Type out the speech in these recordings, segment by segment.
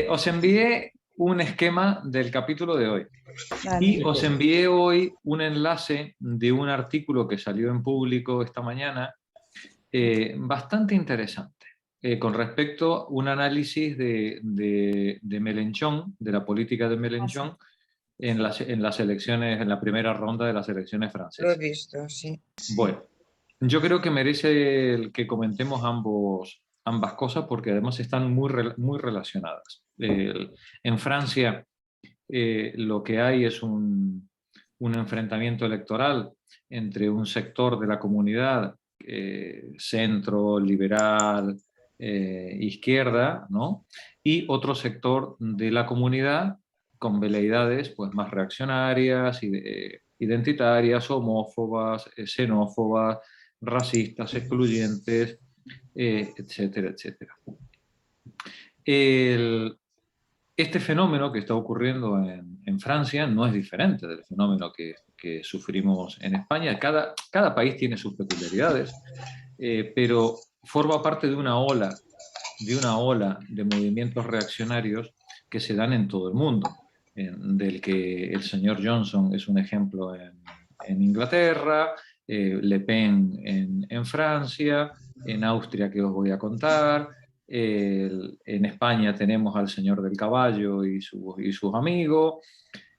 Os envié un esquema del capítulo de hoy y Vale. os envié hoy un enlace de un artículo que salió en público esta mañana, bastante interesante, con respecto a un análisis de Mélenchon, de la política de Ah, sí, Mélenchon en las elecciones, en la primera ronda de las elecciones lo he francesas. visto, sí. Bueno, yo creo que merece que comentemos ambas cosas porque además están muy relacionadas. En Francia lo que hay es un enfrentamiento electoral entre un sector de la comunidad, centro, liberal, izquierda, ¿no? Y otro sector de la comunidad con veleidades pues, más reaccionarias, identitarias, homófobas, xenófobas, racistas, excluyentes, etcétera, etcétera. El, este fenómeno que está ocurriendo en Francia no es diferente del fenómeno que sufrimos en España. Cada país tiene sus peculiaridades, pero forma parte de una ola de movimientos reaccionarios que se dan en todo el mundo, del que el señor Johnson es un ejemplo en Inglaterra, Le Pen en Francia, en Austria que os voy a contar, en España tenemos al señor del caballo y sus amigos,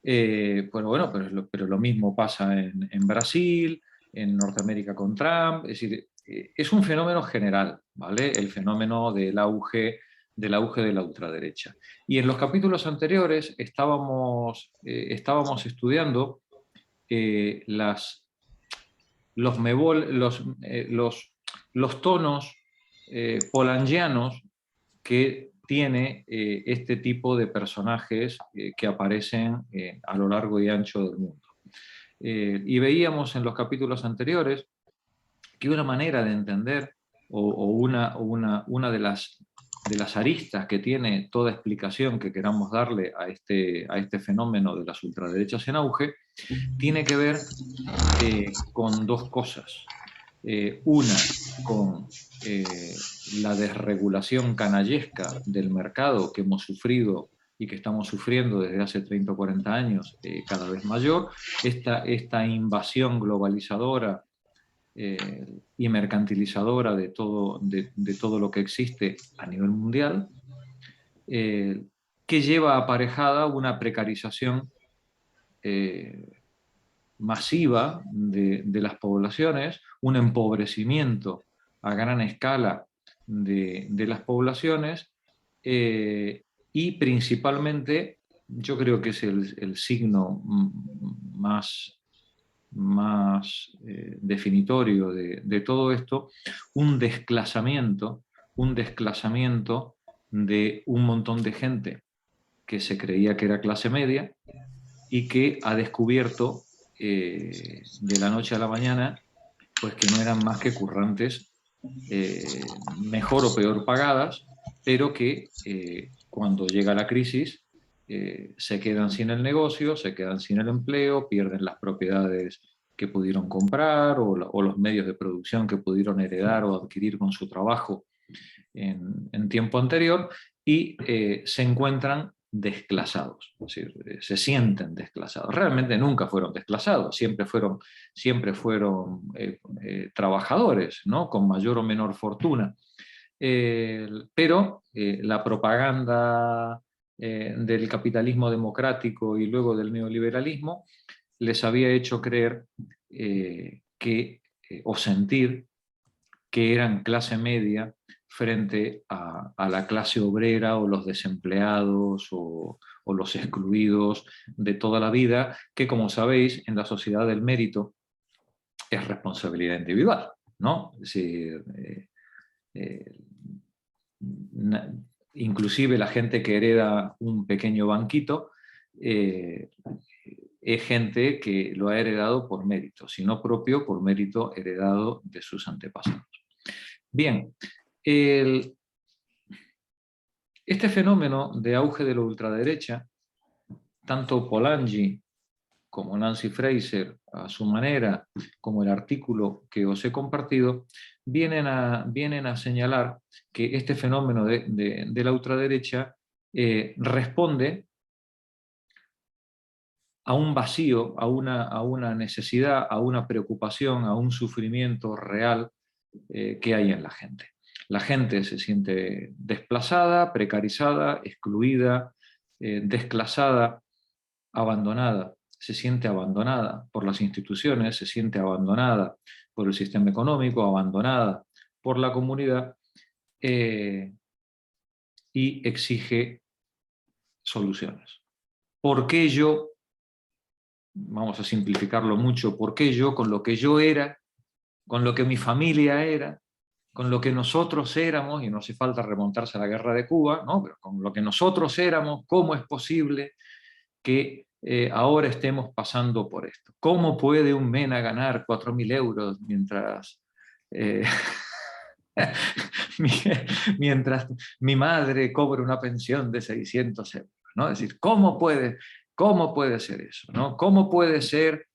pero lo mismo pasa en Brasil, en Norteamérica con Trump, es decir, es un fenómeno general, ¿vale? El fenómeno del auge de la ultraderecha. Y en los capítulos anteriores estábamos estudiando las los tonos polanyianos que tiene este tipo de personajes que aparecen a lo largo y ancho del mundo. Y veíamos en los capítulos anteriores que una manera de entender o una de las aristas que tiene toda explicación que queramos darle a este fenómeno de las ultraderechas en auge tiene que ver con dos cosas. Una, con la desregulación canallesca del mercado que hemos sufrido y que estamos sufriendo desde hace 30 o 40 años, cada vez mayor, esta invasión globalizadora y mercantilizadora de todo lo que existe a nivel mundial, eh, que lleva aparejada una precarización eh, masiva de las poblaciones, un empobrecimiento a gran escala de las poblaciones, eh, y principalmente, yo creo que es el signo más definitorio de todo esto, un desclasamiento de un montón de gente que se creía que era clase media y que ha descubierto de la noche a la mañana pues que no eran más que currantes, mejor o peor pagadas, pero que cuando llega la crisis se quedan sin el negocio, se quedan sin el empleo, pierden las propiedades que pudieron comprar o los medios de producción que pudieron heredar o adquirir con su trabajo en tiempo anterior y se encuentran desclasados, es decir, se sienten desclasados. Realmente nunca fueron desclasados, siempre fueron trabajadores, ¿no? Con mayor o menor fortuna. Pero la propaganda del capitalismo democrático y luego del neoliberalismo les había hecho creer o sentir que eran clase media frente a la clase obrera o los desempleados o los excluidos de toda la vida, que como sabéis, en la sociedad del mérito es responsabilidad individual, ¿no? Es decir, eh, inclusive la gente que hereda un pequeño banquito eh, es gente que lo ha heredado por mérito, si no propio, por mérito heredado de sus antepasados. Bien, el, este fenómeno de auge de la ultraderecha, tanto Polanyi como Nancy Fraser a su manera, como el artículo que os he compartido, vienen a señalar que este fenómeno de la ultraderecha responde a un vacío, a una necesidad, a una preocupación, a un sufrimiento real que hay en la gente. La gente se siente desplazada, precarizada, excluida, desclasada, abandonada. Se siente abandonada por las instituciones, se siente abandonada por el sistema económico, abandonada por la comunidad, y exige soluciones. ¿Por qué yo, vamos a simplificarlo mucho, por qué yo, con lo que yo era, con lo que mi familia era, con lo que nosotros éramos, y no hace falta remontarse a la guerra de Cuba, ¿no? Pero con lo que nosotros éramos, ¿cómo es posible que ahora estemos pasando por esto? ¿Cómo puede un MENA ganar 4.000 euros mientras, mientras mi madre cobra una pensión de 600 euros? ¿No? Es decir, ¿cómo puede ser eso? ¿No? ¿Cómo puede ser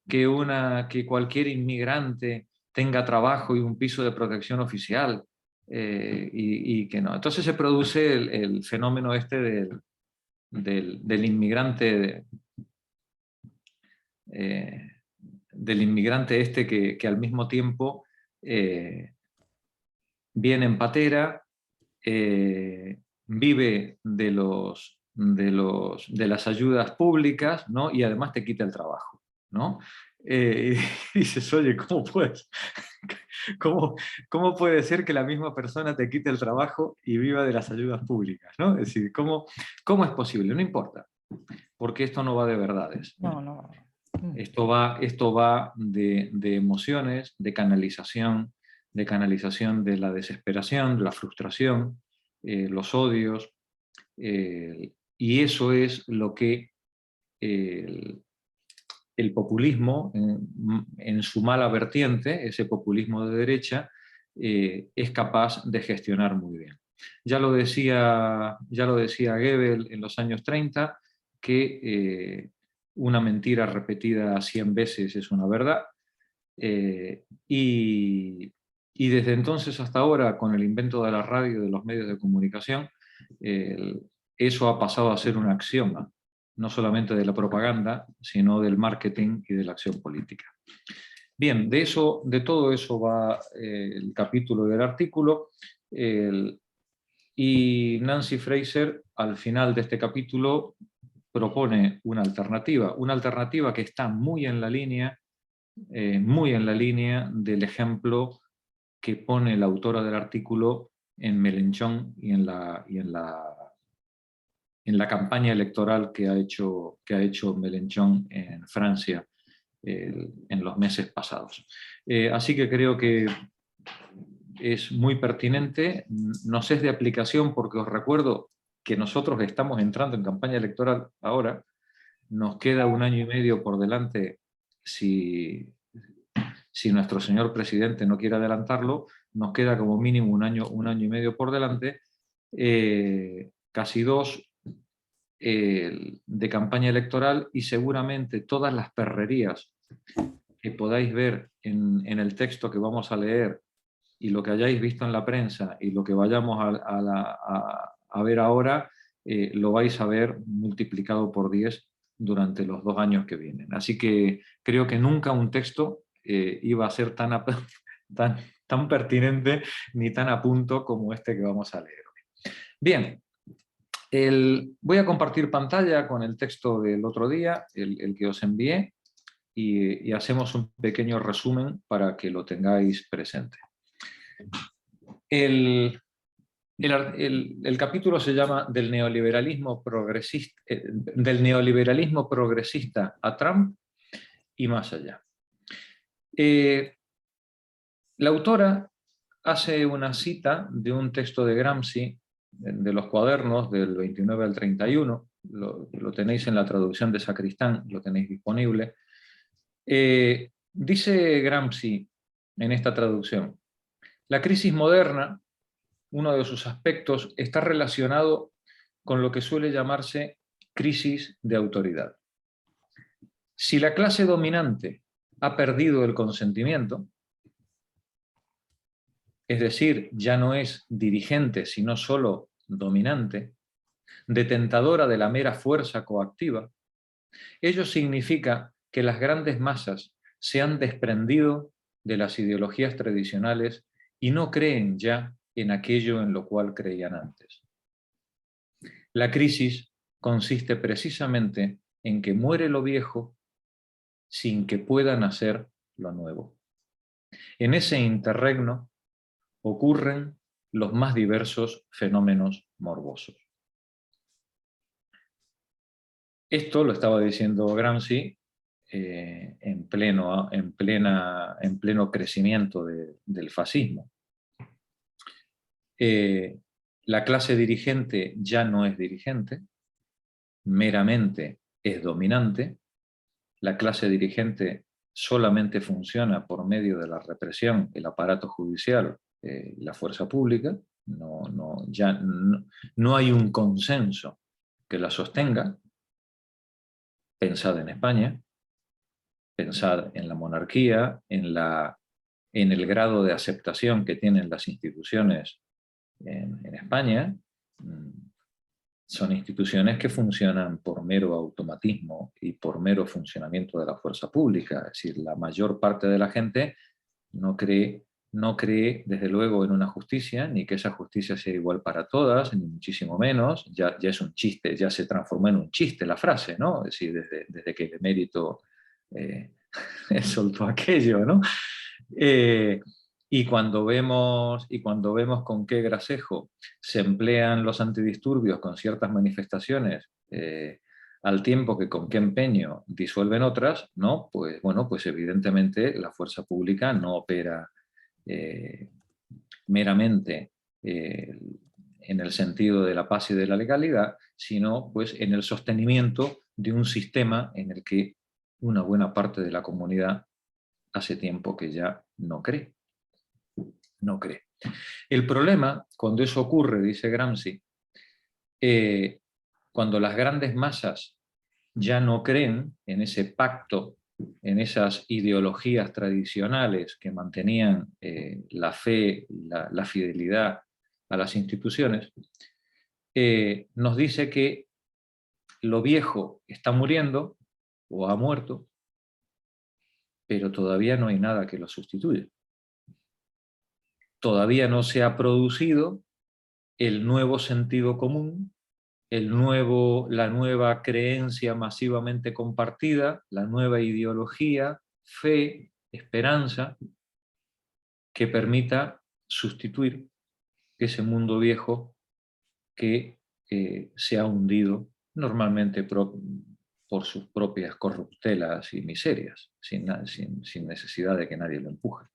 que cualquier inmigrante tenga trabajo y un piso de protección oficial y que no? Entonces se produce el fenómeno este del inmigrante, del inmigrante este que al mismo tiempo viene en patera, vive de las ayudas públicas, ¿no? Y además te quita el trabajo, ¿no? Y dices, oye, ¿cómo puede ser que la misma persona te quite el trabajo y viva de las ayudas públicas, ¿no? Es decir, ¿cómo es posible? No importa, porque esto no va de verdades. No, no. Esto va de emociones, de canalización de la desesperación, de la frustración, los odios, y eso es lo que el populismo, en su mala vertiente, ese populismo de derecha, es capaz de gestionar muy bien. Ya lo decía Goebbels en los años 30, que una mentira repetida 100 veces es una verdad, y desde entonces hasta ahora, con el invento de la radio y de los medios de comunicación, eso ha pasado a ser un axioma, no solamente de la propaganda, sino del marketing y de la acción política. Bien, de todo eso va el capítulo del artículo, y Nancy Fraser, al final de este capítulo, propone una alternativa que está muy en la línea del ejemplo que pone la autora del artículo en Mélenchon y en la campaña electoral que ha hecho Mélenchon en Francia en los meses pasados. Así que creo que es muy pertinente, nos es de aplicación porque os recuerdo que nosotros estamos entrando en campaña electoral ahora, nos queda 1 año y medio por delante si nuestro señor presidente no quiere adelantarlo, nos queda como mínimo 1 año y medio por delante, casi 2 de campaña electoral, y seguramente todas las perrerías que podáis ver en el texto que vamos a leer y lo que hayáis visto en la prensa y lo que vayamos a ver ahora, lo vais a ver multiplicado por 10 durante los 2 años que vienen. Así que creo que nunca un texto iba a ser tan pertinente ni tan a punto como este que vamos a leer hoy. Bien, voy a compartir pantalla con el texto del otro día, el que os envié, y hacemos un pequeño resumen para que lo tengáis presente. El capítulo se llama del neoliberalismo progresista a Trump y más allá. La autora hace una cita de un texto de Gramsci, de los cuadernos del 29 al 31, lo tenéis en la traducción de Sacristán, lo tenéis disponible. Dice Gramsci en esta traducción: la crisis moderna, uno de sus aspectos, está relacionado con lo que suele llamarse crisis de autoridad. Si la clase dominante ha perdido el consentimiento, es decir, ya no es dirigente, sino solo dominante, detentadora de la mera fuerza coactiva, ello significa que las grandes masas se han desprendido de las ideologías tradicionales y no creen ya en aquello en lo cual creían antes. La crisis consiste precisamente en que muere lo viejo sin que pueda nacer lo nuevo. En ese interregno ocurren los más diversos fenómenos morbosos. Esto lo estaba diciendo Gramsci en pleno crecimiento del fascismo. La clase dirigente ya no es dirigente, meramente es dominante. La clase dirigente solamente funciona por medio de la represión, el aparato judicial, la fuerza pública. No hay un consenso que la sostenga. Pensad en España, pensad en la monarquía, en el grado de aceptación que tienen las instituciones en España. Son instituciones que funcionan por mero automatismo y por mero funcionamiento de la fuerza pública. Es decir, la mayor parte de la gente no cree, desde luego, en una justicia, ni que esa justicia sea igual para todas, ni muchísimo menos. Ya es un chiste, ya se transformó en un chiste la frase, ¿no? Es decir, desde que el emérito soltó aquello, ¿no? Y cuando vemos con qué gracejo se emplean los antidisturbios con ciertas manifestaciones, al tiempo que con qué empeño disuelven otras, ¿no? Pues bueno, pues evidentemente la fuerza pública no opera meramente en el sentido de la paz y de la legalidad, sino pues en el sostenimiento de un sistema en el que una buena parte de la comunidad hace tiempo que ya no cree. No cree. El problema, cuando eso ocurre, dice Gramsci, cuando las grandes masas ya no creen en ese pacto, en esas ideologías tradicionales que mantenían la fe, la fidelidad a las instituciones, nos dice que lo viejo está muriendo o ha muerto, pero todavía no hay nada que lo sustituya. Todavía no se ha producido el nuevo sentido común, la nueva creencia masivamente compartida, la nueva ideología, fe, esperanza, que permita sustituir ese mundo viejo que se ha hundido normalmente por sus propias corruptelas y miserias, sin necesidad de que nadie lo empuje.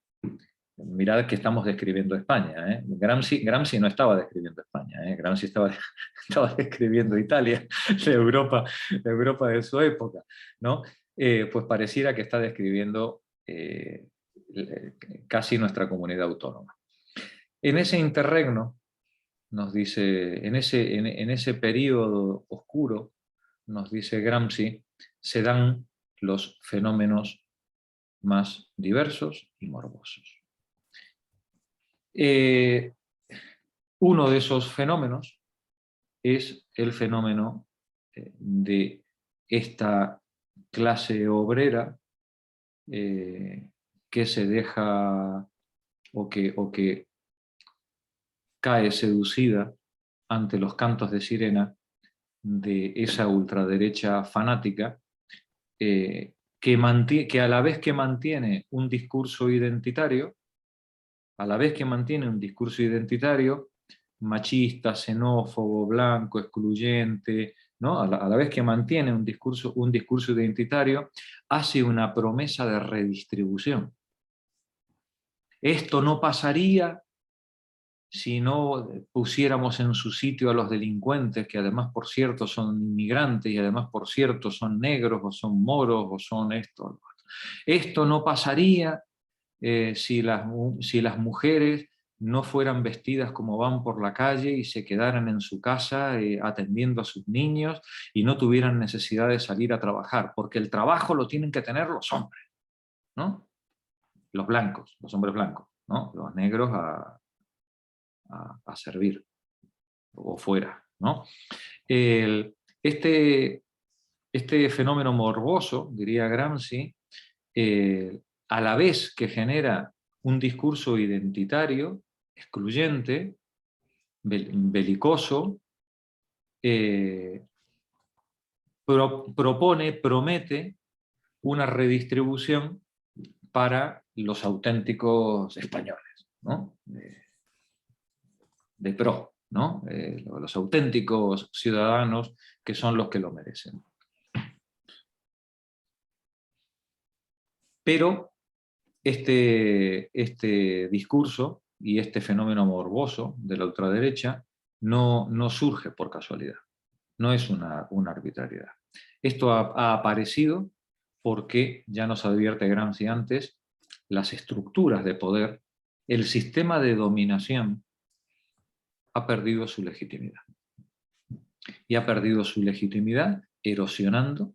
Mirad que estamos describiendo España. Gramsci no estaba describiendo España, Gramsci estaba describiendo Italia, la Europa de su época, ¿no? Pues pareciera que está describiendo casi nuestra comunidad autónoma. En ese interregno, nos dice, en ese periodo oscuro, nos dice Gramsci, se dan los fenómenos más diversos y morbosos. Uno de esos fenómenos es el fenómeno de esta clase obrera que se deja o que cae seducida ante los cantos de sirena de esa ultraderecha fanática que a la vez que mantiene un discurso identitario, machista, xenófobo, blanco, excluyente, ¿no? A la vez que mantiene un discurso identitario, hace una promesa de redistribución. Esto no pasaría si no pusiéramos en su sitio a los delincuentes, que además, por cierto, son inmigrantes y además, por cierto, son negros o son moros o son esto. Esto no pasaría si las mujeres no fueran vestidas como van por la calle y se quedaran en su casa atendiendo a sus niños y no tuvieran necesidad de salir a trabajar, porque el trabajo lo tienen que tener los hombres, ¿no? Los blancos, los hombres blancos, ¿no? Los negros a servir o fuera, ¿no? Este fenómeno morboso, diría Gramsci, a la vez que genera un discurso identitario, excluyente, belicoso, promete una redistribución para los auténticos españoles, ¿no? De pro, ¿no? Los auténticos ciudadanos que son los que lo merecen. Pero este discurso y este fenómeno morboso de la ultraderecha no surge por casualidad, no es una arbitrariedad. Esto ha aparecido porque, ya nos advierte Gramsci antes, las estructuras de poder, el sistema de dominación ha perdido su legitimidad. Y ha perdido su legitimidad erosionando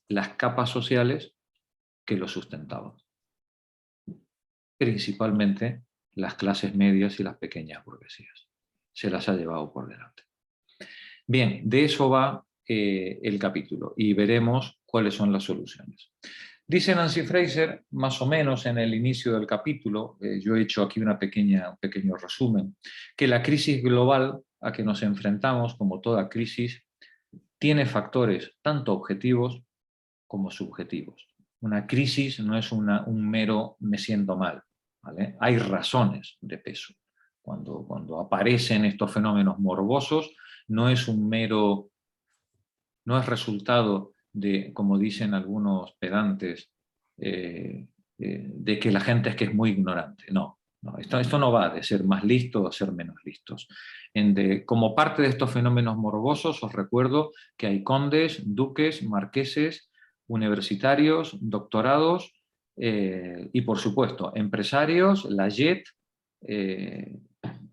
las capas sociales que lo sustentaban. Principalmente las clases medias y las pequeñas burguesías. Se las ha llevado por delante. Bien, de eso va el capítulo y veremos cuáles son las soluciones. Dice Nancy Fraser, más o menos en el inicio del capítulo, yo he hecho aquí un pequeño resumen, que la crisis global a que nos enfrentamos, como toda crisis, tiene factores tanto objetivos como subjetivos. Una crisis no es un mero me siento mal, ¿vale? Hay razones de peso. Cuando aparecen estos fenómenos morbosos, no es resultado de, como dicen algunos pedantes, de que la gente es muy ignorante. No, esto no va de ser más listo o ser menos listos. Como parte de estos fenómenos morbosos, os recuerdo que hay condes, duques, marqueses, universitarios, doctorados y, por supuesto, empresarios, la JET,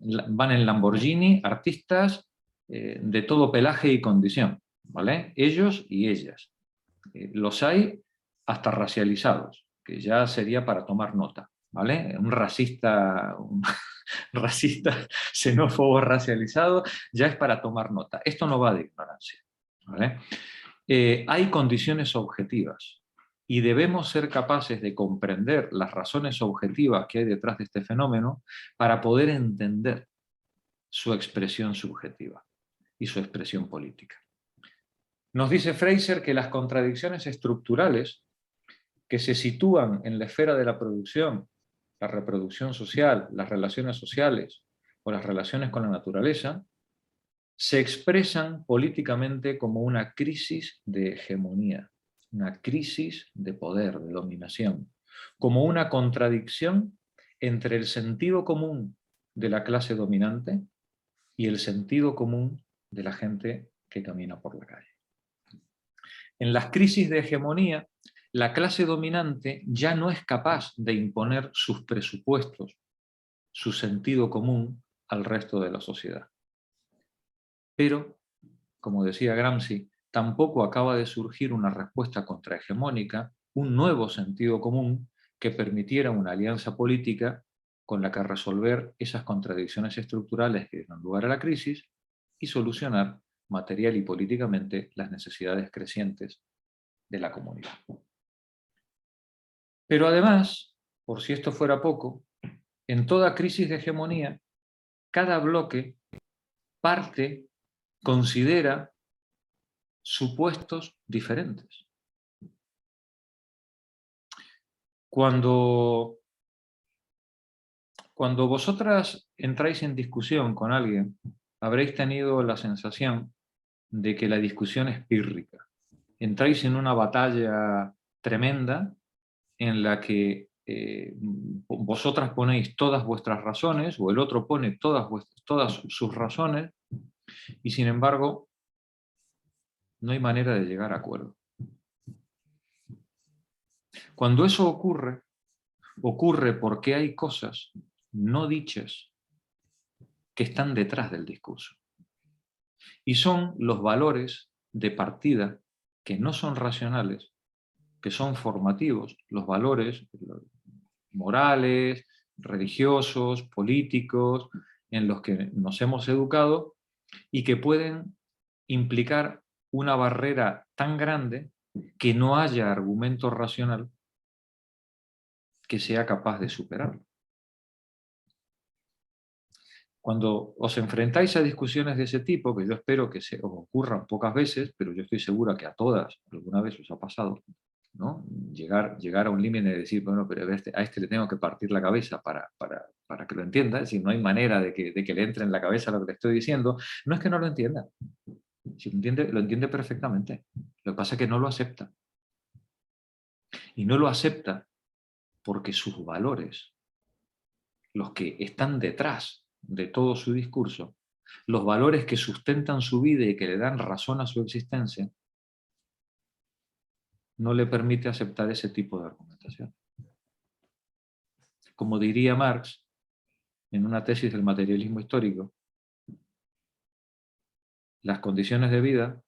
van en Lamborghini, artistas de todo pelaje y condición, ¿vale? Ellos y ellas. Los hay hasta racializados, que ya sería para tomar nota, ¿vale? Un racista xenófobo racializado ya es para tomar nota. Esto no va de ignorancia, ¿vale? Hay condiciones objetivas y debemos ser capaces de comprender las razones objetivas que hay detrás de este fenómeno para poder entender su expresión subjetiva y su expresión política. Nos dice Fraser que las contradicciones estructurales que se sitúan en la esfera de la producción, la reproducción social, las relaciones sociales o las relaciones con la naturaleza, se expresan políticamente como una crisis de hegemonía, una crisis de poder, de dominación, como una contradicción entre el sentido común de la clase dominante y el sentido común de la gente que camina por la calle. En las crisis de hegemonía, la clase dominante ya no es capaz de imponer sus presupuestos, su sentido común al resto de la sociedad. Pero, como decía Gramsci, tampoco acaba de surgir una respuesta contrahegemónica, un nuevo sentido común que permitiera una alianza política con la que resolver esas contradicciones estructurales que dieron lugar a la crisis y solucionar material y políticamente las necesidades crecientes de la comunidad. Pero además, por si esto fuera poco, en toda crisis de hegemonía, cada bloque considera supuestos diferentes. Cuando vosotras entráis en discusión con alguien, habréis tenido la sensación de que la discusión es pírrica. Entráis en una batalla tremenda en la que vosotras ponéis todas vuestras razones, o el otro pone todas sus razones, y sin embargo no hay manera de llegar a acuerdo. Cuando eso ocurre porque hay cosas no dichas que están detrás del discurso. Y son los valores de partida que no son racionales, que son formativos, los valores morales, religiosos, políticos, en los que nos hemos educado y que pueden implicar una barrera tan grande que no haya argumento racional que sea capaz de superarlo. Cuando os enfrentáis a discusiones de ese tipo, que yo espero que se os ocurran pocas veces, pero yo estoy segura que a todas alguna vez os ha pasado, ¿no? Llegar a un límite de decir, bueno, pero a este le tengo que partir la cabeza para que lo entienda, es decir, no hay manera de que le entre en la cabeza lo que le estoy diciendo. No es que no lo entienda, si lo entiende perfectamente. Lo que pasa es que no lo acepta. Y no lo acepta porque sus valores, los que están detrás de todo su discurso, los valores que sustentan su vida y que le dan razón a su existencia, no le permite aceptar ese tipo de argumentación. Como diría Marx en una tesis del materialismo histórico, las condiciones de vida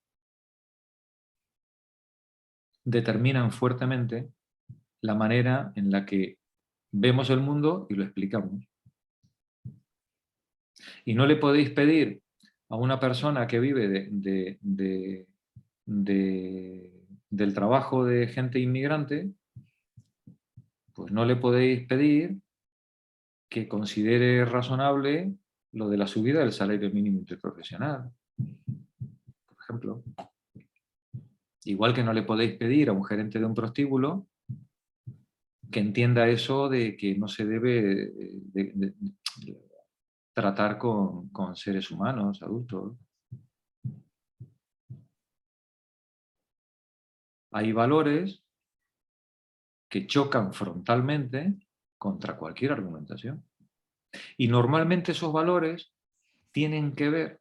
determinan fuertemente la manera en la que vemos el mundo y lo explicamos. Y no le podéis pedir a una persona que vive del trabajo de gente inmigrante, pues no le podéis pedir que considere razonable lo de la subida del salario mínimo interprofesional, por ejemplo. Igual que no le podéis pedir a un gerente de un prostíbulo que entienda eso de que no se debe tratar con seres humanos, adultos. Hay valores que chocan frontalmente contra cualquier argumentación. Y normalmente esos valores tienen que ver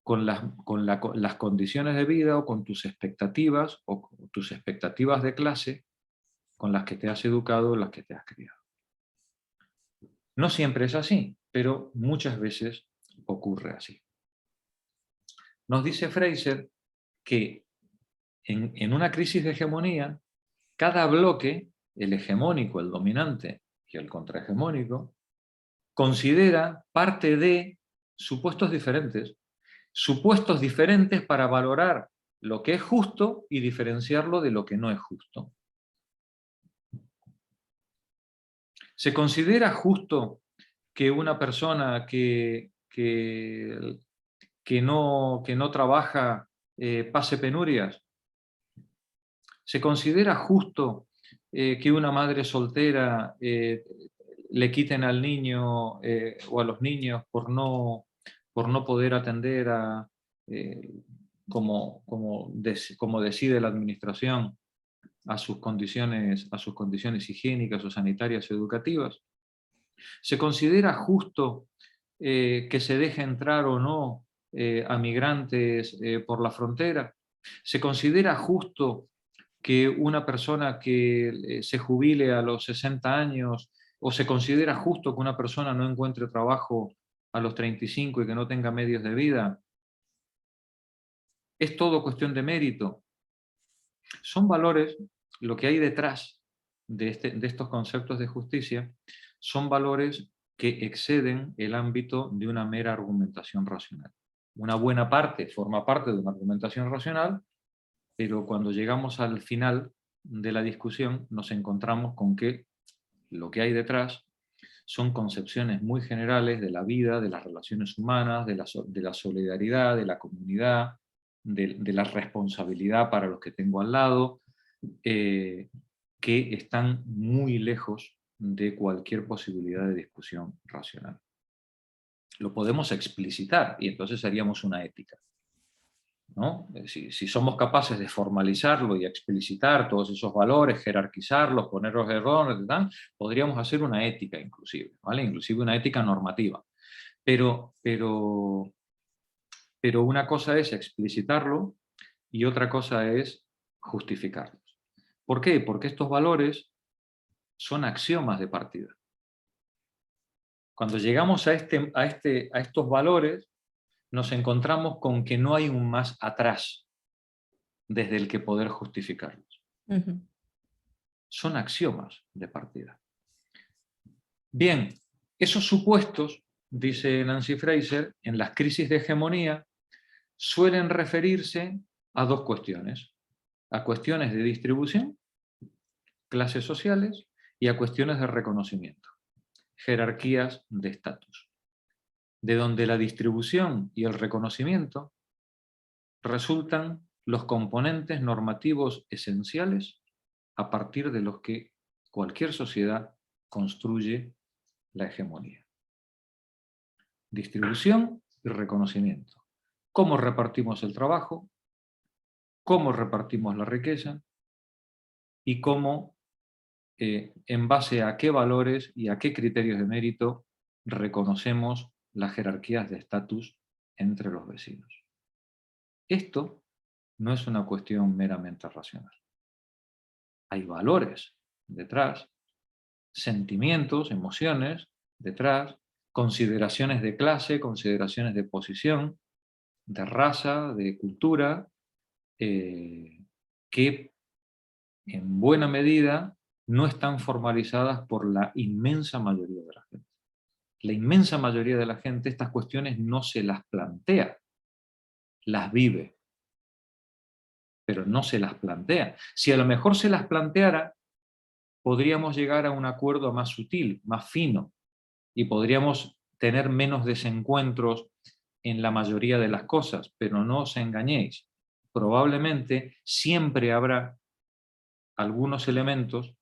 con las condiciones de vida o con tus expectativas o con tus expectativas de clase con las que te has educado o las que te has criado. No siempre es así, pero muchas veces ocurre así. Nos dice Fraser que en una crisis de hegemonía, cada bloque, el hegemónico, el dominante y el contrahegemónico, considera parte de supuestos diferentes para valorar lo que es justo y diferenciarlo de lo que no es justo. ¿Se considera justo que una persona que no trabaja pase penurias? ¿Se considera justo que una madre soltera le quiten al niño o a los niños por no poder atender como decide la administración a sus condiciones higiénicas o sanitarias o educativas? ¿Se considera justo que se deje entrar o no a migrantes por la frontera? ¿Se considera justo que una persona que se jubile a los 60 años, o se considera justo que una persona no encuentre trabajo a los 35 y que no tenga medios de vida? ¿Es todo cuestión de mérito? Son valores, lo que hay detrás de estos conceptos de justicia, son valores que exceden el ámbito de una mera argumentación racional. Una buena parte forma parte de una argumentación racional, pero cuando llegamos al final de la discusión nos encontramos con que lo que hay detrás son concepciones muy generales de la vida, de las relaciones humanas, de la solidaridad, de la comunidad, de la responsabilidad para los que tengo al lado, que están muy lejos de cualquier posibilidad de discusión racional. Lo podemos explicitar y entonces haríamos una ética, ¿no? Si somos capaces de formalizarlo y explicitar todos esos valores, jerarquizarlos, ponerlos en orden, podríamos hacer una ética inclusive, ¿vale? Inclusive una ética normativa. Pero una cosa es explicitarlo y otra cosa es justificarlos. ¿Por qué? Porque estos valores son axiomas de partida. Cuando llegamos a estos valores, nos encontramos con que no hay un más atrás desde el que poder justificarlos. Son axiomas de partida. Bien, esos supuestos dice Nancy Fraser, en las crisis de hegemonía suelen referirse a dos cuestiones, a cuestiones de distribución, clases sociales, y a cuestiones de reconocimiento, jerarquías de estatus, de donde la distribución y el reconocimiento resultan los componentes normativos esenciales a partir de los que cualquier sociedad construye la hegemonía. Distribución y reconocimiento. Cómo repartimos el trabajo, cómo repartimos la riqueza y cómo, en base a qué valores y a qué criterios de mérito, reconocemos las jerarquías de estatus entre los vecinos. Esto no es una cuestión meramente racional. Hay valores detrás, sentimientos, emociones detrás, consideraciones de clase, consideraciones de posición, de raza, de cultura, que en buena medida no están formalizadas por la inmensa mayoría de la gente. La inmensa mayoría de la gente estas cuestiones no se las plantea, las vive, pero no se las plantea. Si a lo mejor se las planteara, podríamos llegar a un acuerdo más sutil, más fino, y podríamos tener menos desencuentros en la mayoría de las cosas, pero no os engañéis. Probablemente siempre habrá algunos elementos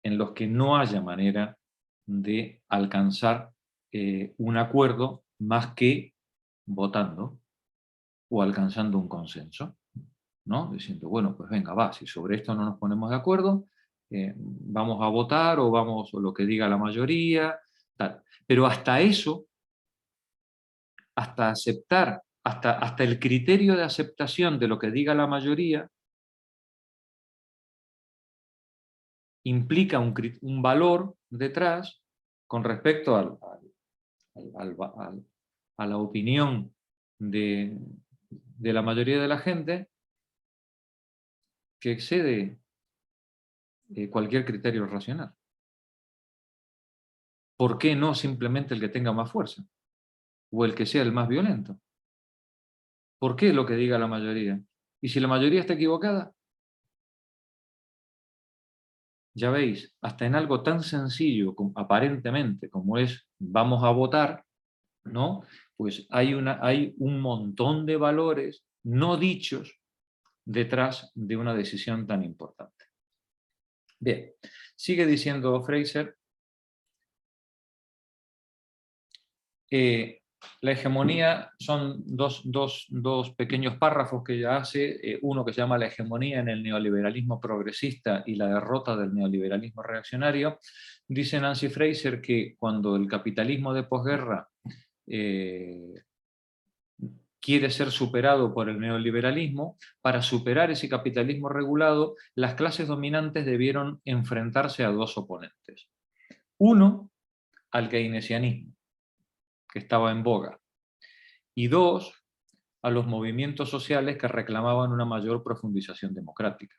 en los que no haya manera de alcanzar un acuerdo más que votando o alcanzando un consenso, ¿no? Diciendo, bueno, pues venga, va, si sobre esto no nos ponemos de acuerdo, vamos a votar o vamos o lo que diga la mayoría, tal. Pero hasta eso, hasta aceptar, hasta el criterio de aceptación de lo que diga la mayoría, implica un valor detrás con respecto a la opinión de la mayoría de la gente que excede cualquier criterio racional. ¿Por qué no simplemente el que tenga más fuerza? O el que sea el más violento. ¿Por qué lo que diga la mayoría? Y si la mayoría está equivocada, ya veis, hasta en algo tan sencillo, aparentemente, como es vamos a votar, ¿no? Pues hay un montón de valores no dichos detrás de una decisión tan importante. Bien, sigue diciendo Fraser, la hegemonía son dos pequeños párrafos que ella hace, uno que se llama la hegemonía en el neoliberalismo progresista y la derrota del neoliberalismo reaccionario. Dice Nancy Fraser que cuando el capitalismo de posguerra quiere ser superado por el neoliberalismo, para superar ese capitalismo regulado, las clases dominantes debieron enfrentarse a dos oponentes. Uno, al keynesianismo, que estaba en boga, y dos, a los movimientos sociales que reclamaban una mayor profundización democrática.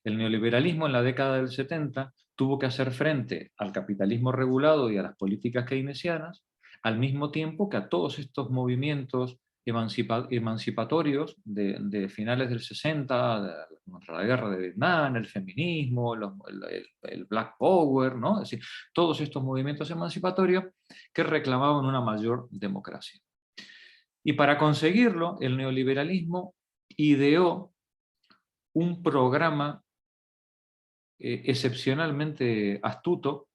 El neoliberalismo en la década del 70 tuvo que hacer frente al capitalismo regulado y a las políticas keynesianas, al mismo tiempo que a todos estos movimientos emancipatorios de finales del 60, contra la guerra de Vietnam, el feminismo, el Black Power, ¿no? Es decir, todos estos movimientos emancipatorios que reclamaban una mayor democracia. Y para conseguirlo, el neoliberalismo ideó un programa excepcionalmente astuto,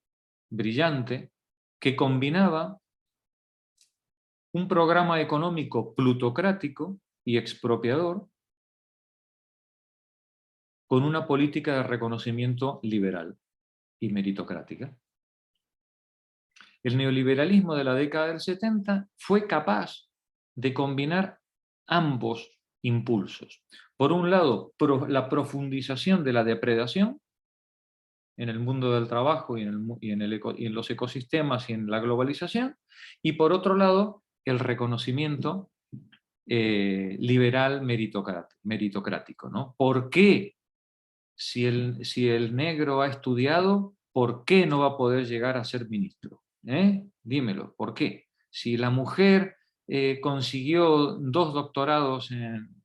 brillante, que combinaba un programa económico plutocrático y expropiador con una política de reconocimiento liberal y meritocrática. El neoliberalismo de la década del 70 fue capaz de combinar ambos impulsos. Por un lado, la profundización de la depredación en el mundo del trabajo y en los ecosistemas y en la globalización, y por otro lado, el reconocimiento liberal meritocrático, ¿no? ¿Por qué? Si el negro ha estudiado, ¿por qué no va a poder llegar a ser ministro? Dímelo, ¿por qué? Si la mujer consiguió 2 doctorados en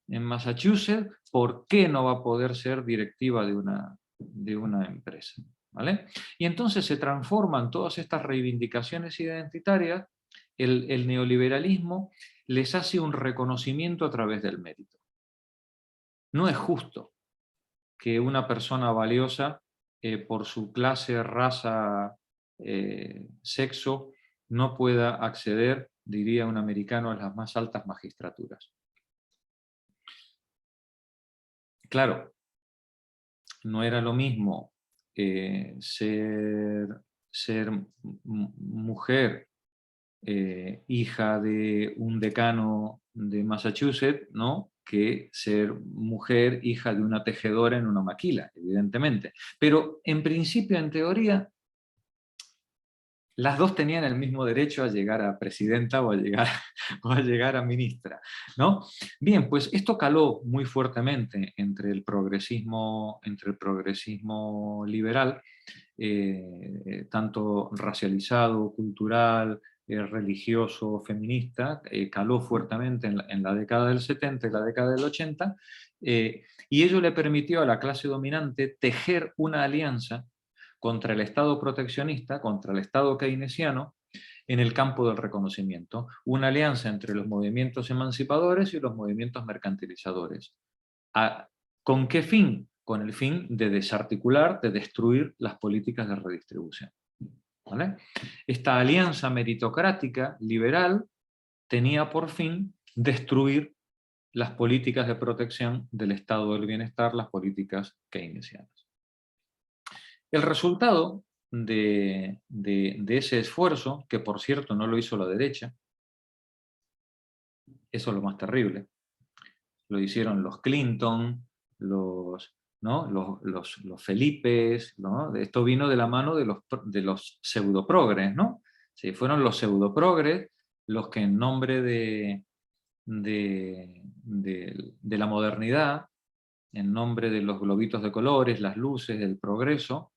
Massachusetts, ¿por qué no va a poder ser directiva de una empresa? ¿Vale? Y entonces se transforman todas estas reivindicaciones identitarias, el neoliberalismo les hace un reconocimiento a través del mérito. No es justo que una persona valiosa, por su clase, raza, sexo, no pueda acceder, diría un americano, a las más altas magistraturas. Claro, no era lo mismo ser mujer, hija de un decano de Massachusetts, ¿no?, que ser mujer, hija de una tejedora en una maquila, evidentemente. Pero en principio, en teoría, las dos tenían el mismo derecho a llegar a presidenta o a llegar a ministra, ¿no? Bien, pues esto caló muy fuertemente entre el progresismo liberal, tanto racializado, cultural, religioso, feminista, caló fuertemente en la década del 70 y la década del 80, y ello le permitió a la clase dominante tejer una alianza contra el Estado proteccionista, contra el Estado keynesiano, en el campo del reconocimiento. Una alianza entre los movimientos emancipadores y los movimientos mercantilizadores. ¿Con qué fin? Con el fin de desarticular, de destruir las políticas de redistribución. ¿Vale? Esta alianza meritocrática liberal tenía por fin destruir las políticas de protección del estado del bienestar, las políticas keynesianas. El resultado de ese esfuerzo, que por cierto no lo hizo la derecha, eso es lo más terrible, lo hicieron los Clinton, ¿no?, los Felipes, ¿no? Esto vino de la mano de los pseudoprogres, ¿no? Sí, fueron los pseudoprogres los que en nombre de la modernidad, en nombre de los globitos de colores, las luces, del progreso,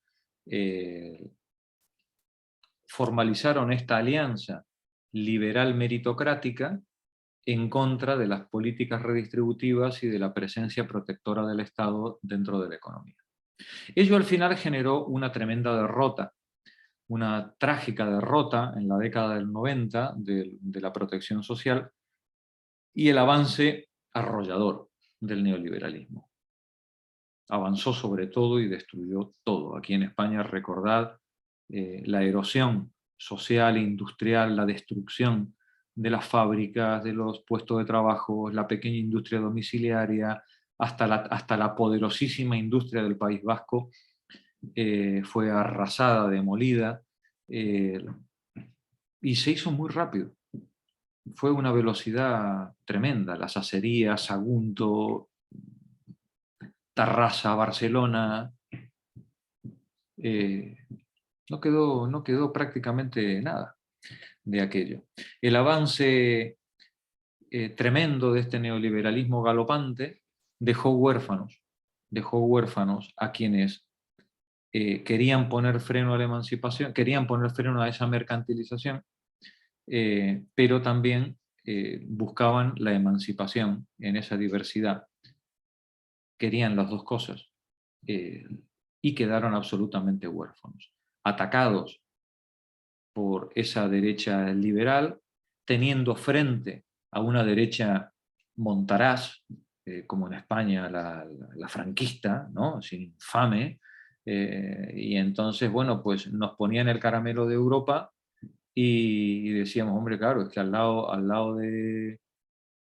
formalizaron esta alianza liberal meritocrática en contra de las políticas redistributivas y de la presencia protectora del Estado dentro de la economía. Ello al final generó una tremenda derrota, una trágica derrota en la década del 90 de la protección social y el avance arrollador del neoliberalismo. Avanzó sobre todo y destruyó todo. Aquí en España, recordad la erosión social e industrial, la destrucción de las fábricas, de los puestos de trabajo, la pequeña industria domiciliaria, hasta la poderosísima industria del País Vasco fue arrasada, demolida, y se hizo muy rápido. Fue una velocidad tremenda. Las acerías, Sagunto, Tarrasa, Barcelona, no quedó prácticamente nada de aquello. El avance tremendo de este neoliberalismo galopante dejó huérfanos a quienes querían poner freno a la emancipación, querían poner freno a esa mercantilización, pero también buscaban la emancipación en esa diversidad. Querían las dos cosas y quedaron absolutamente huérfanos, atacados por esa derecha liberal, teniendo frente a una derecha montaraz, como en España la franquista, ¿no?, sin infame, y entonces, bueno, pues nos ponían el caramelo de Europa y decíamos, hombre, claro, es que al lado de,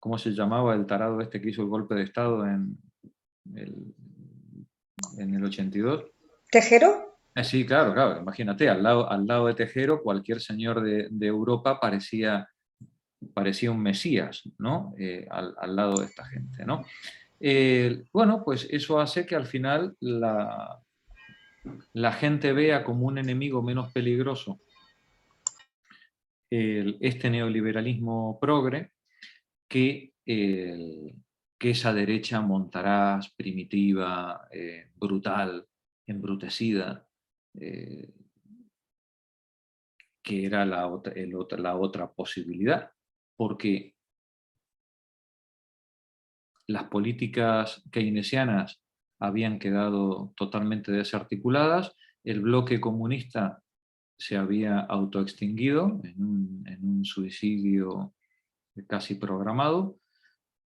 ¿cómo se llamaba el tarado este que hizo el golpe de Estado el, en el 82? ¿Tejero? Sí, claro, claro, imagínate, al lado de Tejero, cualquier señor de Europa parecía un mesías, ¿no? Al lado de esta gente, ¿no? Bueno, pues eso hace que al final la gente vea como un enemigo menos peligroso este neoliberalismo progre que, que esa derecha montaraz, primitiva, brutal, embrutecida, que era la otra posibilidad, porque las políticas keynesianas habían quedado totalmente desarticuladas, el bloque comunista se había autoextinguido en un suicidio casi programado,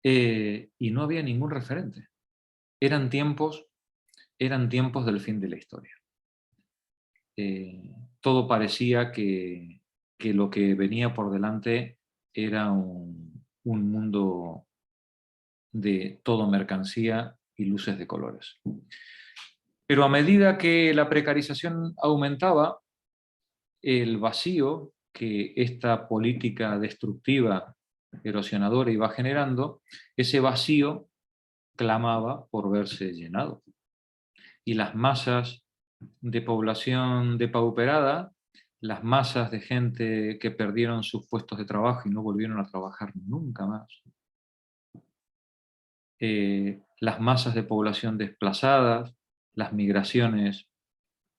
y no había ningún referente. Eran tiempos del fin de la historia. Todo parecía que lo que venía por delante era un mundo de todo mercancía y luces de colores. Pero a medida que la precarización aumentaba, el vacío que esta política destructiva, erosionadora iba generando, ese vacío clamaba por verse llenado. Y las masas de población depauperada, las masas de gente que perdieron sus puestos de trabajo y no volvieron a trabajar nunca más, las masas de población desplazadas, las migraciones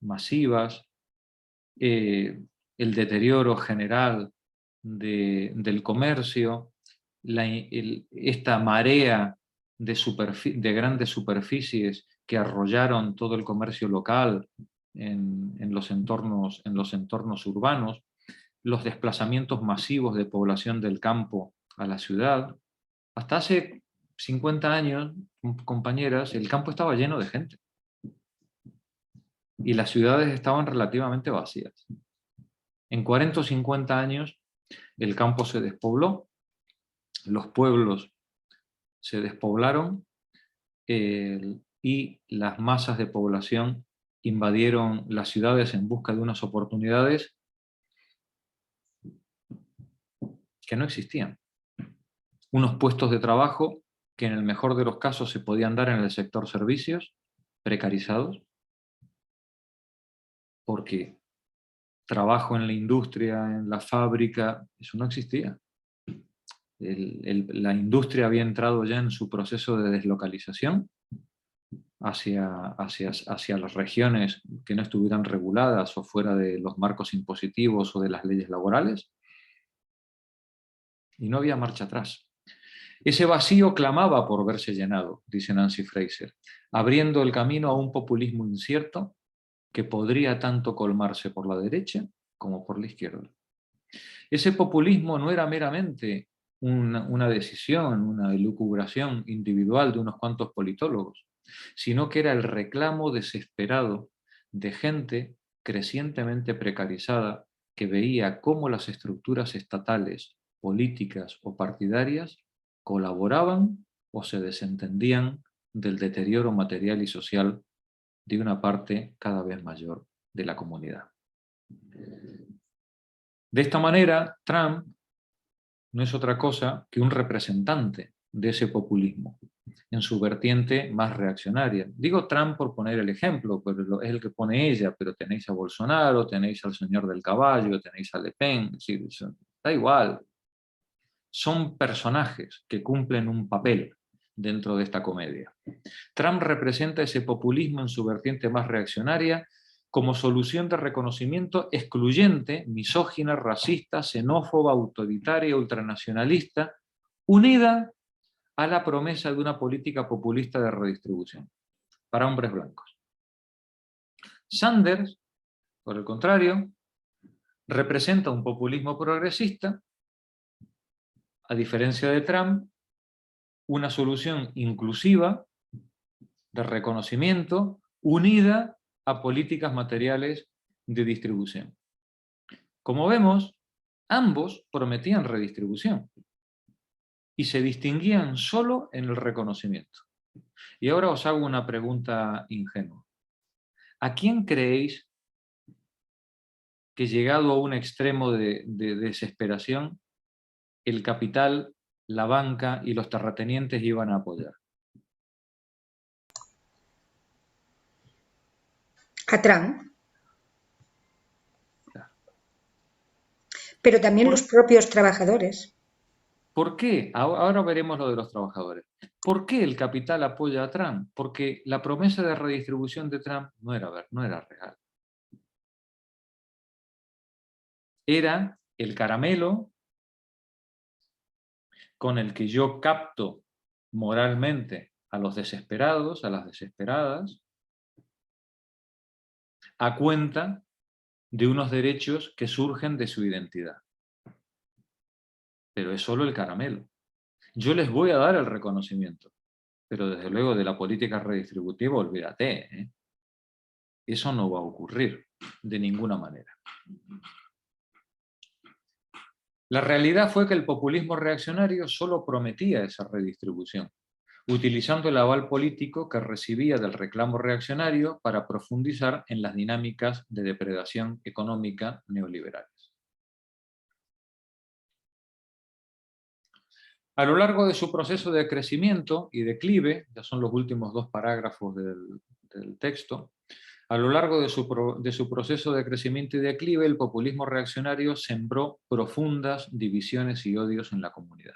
masivas, el deterioro general del comercio, esta marea de grandes superficies que arrollaron todo el comercio local en los entornos urbanos, los desplazamientos masivos de población del campo a la ciudad. Hasta hace 50 años, compañeras, el campo estaba lleno de gente y las ciudades estaban relativamente vacías. En 40 o 50 años el campo se despobló, los pueblos se despoblaron, y las masas de población invadieron las ciudades en busca de unas oportunidades que no existían. Unos puestos de trabajo que en el mejor de los casos se podían dar en el sector servicios, precarizados, porque trabajo en la industria, en la fábrica, eso no existía. La industria había entrado ya en su proceso de deslocalización hacia las regiones que no estuvieran reguladas o fuera de los marcos impositivos o de las leyes laborales, y no había marcha atrás. Ese vacío clamaba por verse llenado, dice Nancy Fraser, abriendo el camino a un populismo incierto que podría tanto colmarse por la derecha como por la izquierda. Ese populismo no era meramente una decisión, una elucubración individual de unos cuantos politólogos, sino que era el reclamo desesperado de gente crecientemente precarizada que veía cómo las estructuras estatales, políticas o partidarias colaboraban o se desentendían del deterioro material y social de una parte cada vez mayor de la comunidad. De esta manera, Trump no es otra cosa que un representante de ese populismo, en su vertiente más reaccionaria. Digo Trump por poner el ejemplo, pero es el que pone ella, pero tenéis a Bolsonaro, tenéis al señor del caballo, tenéis a Le Pen, da igual. Son personajes que cumplen un papel dentro de esta comedia. Trump representa ese populismo en su vertiente más reaccionaria como solución de reconocimiento excluyente, misógina, racista, xenófoba, autoritaria, ultranacionalista, unida a la promesa de una política populista de redistribución para hombres blancos. Sanders, por el contrario, representa un populismo progresista, a diferencia de Trump, una solución inclusiva de reconocimiento unida a políticas materiales de distribución. Como vemos, ambos prometían redistribución y se distinguían solo en el reconocimiento. Y ahora os hago una pregunta ingenua. ¿A quién creéis que, llegado a un extremo de desesperación, el capital, la banca y los terratenientes iban a apoyar? A Trump. Pero también los propios trabajadores. ¿Por qué? Ahora veremos lo de los trabajadores. ¿Por qué el capital apoya a Trump? Porque la promesa de redistribución de Trump no era real. era el caramelo con el que yo capto moralmente a los desesperados, a las desesperadas, a cuenta de unos derechos que surgen de su identidad. Pero es solo el caramelo. Yo les voy a dar el reconocimiento, pero desde luego de la política redistributiva, olvídate, ¿eh? Eso no va a ocurrir de ninguna manera. La realidad fue que el populismo reaccionario solo prometía esa redistribución, utilizando el aval político que recibía del reclamo reaccionario para profundizar en las dinámicas de depredación económica neoliberales. A lo largo de su proceso de crecimiento y declive, ya son los últimos 2 parágrafos del texto, a lo largo de su proceso de crecimiento y declive, el populismo reaccionario sembró profundas divisiones y odios en la comunidad.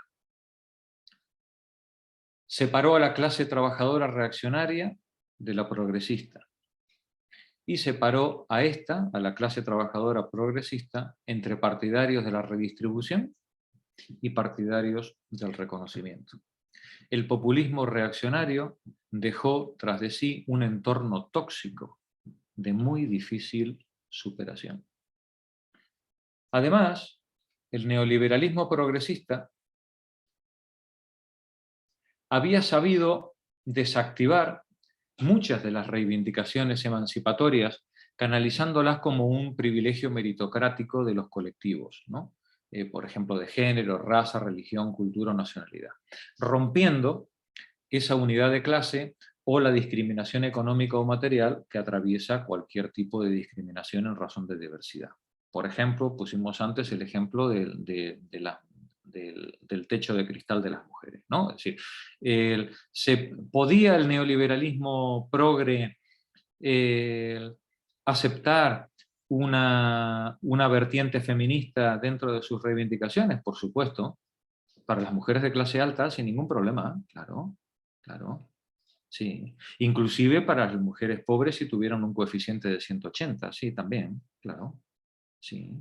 Separó a la clase trabajadora reaccionaria de la progresista y separó a la clase trabajadora progresista, entre partidarios de la redistribución y partidarios del reconocimiento. El populismo reaccionario dejó tras de sí un entorno tóxico de muy difícil superación. Además, el neoliberalismo progresista había sabido desactivar muchas de las reivindicaciones emancipatorias, canalizándolas como un privilegio meritocrático de los colectivos, ¿no? Por ejemplo, de género, raza, religión, cultura o nacionalidad, rompiendo esa unidad de clase o la discriminación económica o material que atraviesa cualquier tipo de discriminación en razón de diversidad. Por ejemplo, pusimos antes el ejemplo del techo de cristal de las mujeres, ¿no? Es decir, ¿podía el neoliberalismo progre aceptar una vertiente feminista dentro de sus reivindicaciones? Por supuesto, para las mujeres de clase alta sin ningún problema, claro, claro, sí. Inclusive para las mujeres pobres si tuvieran un coeficiente de 180, sí, también, claro, sí.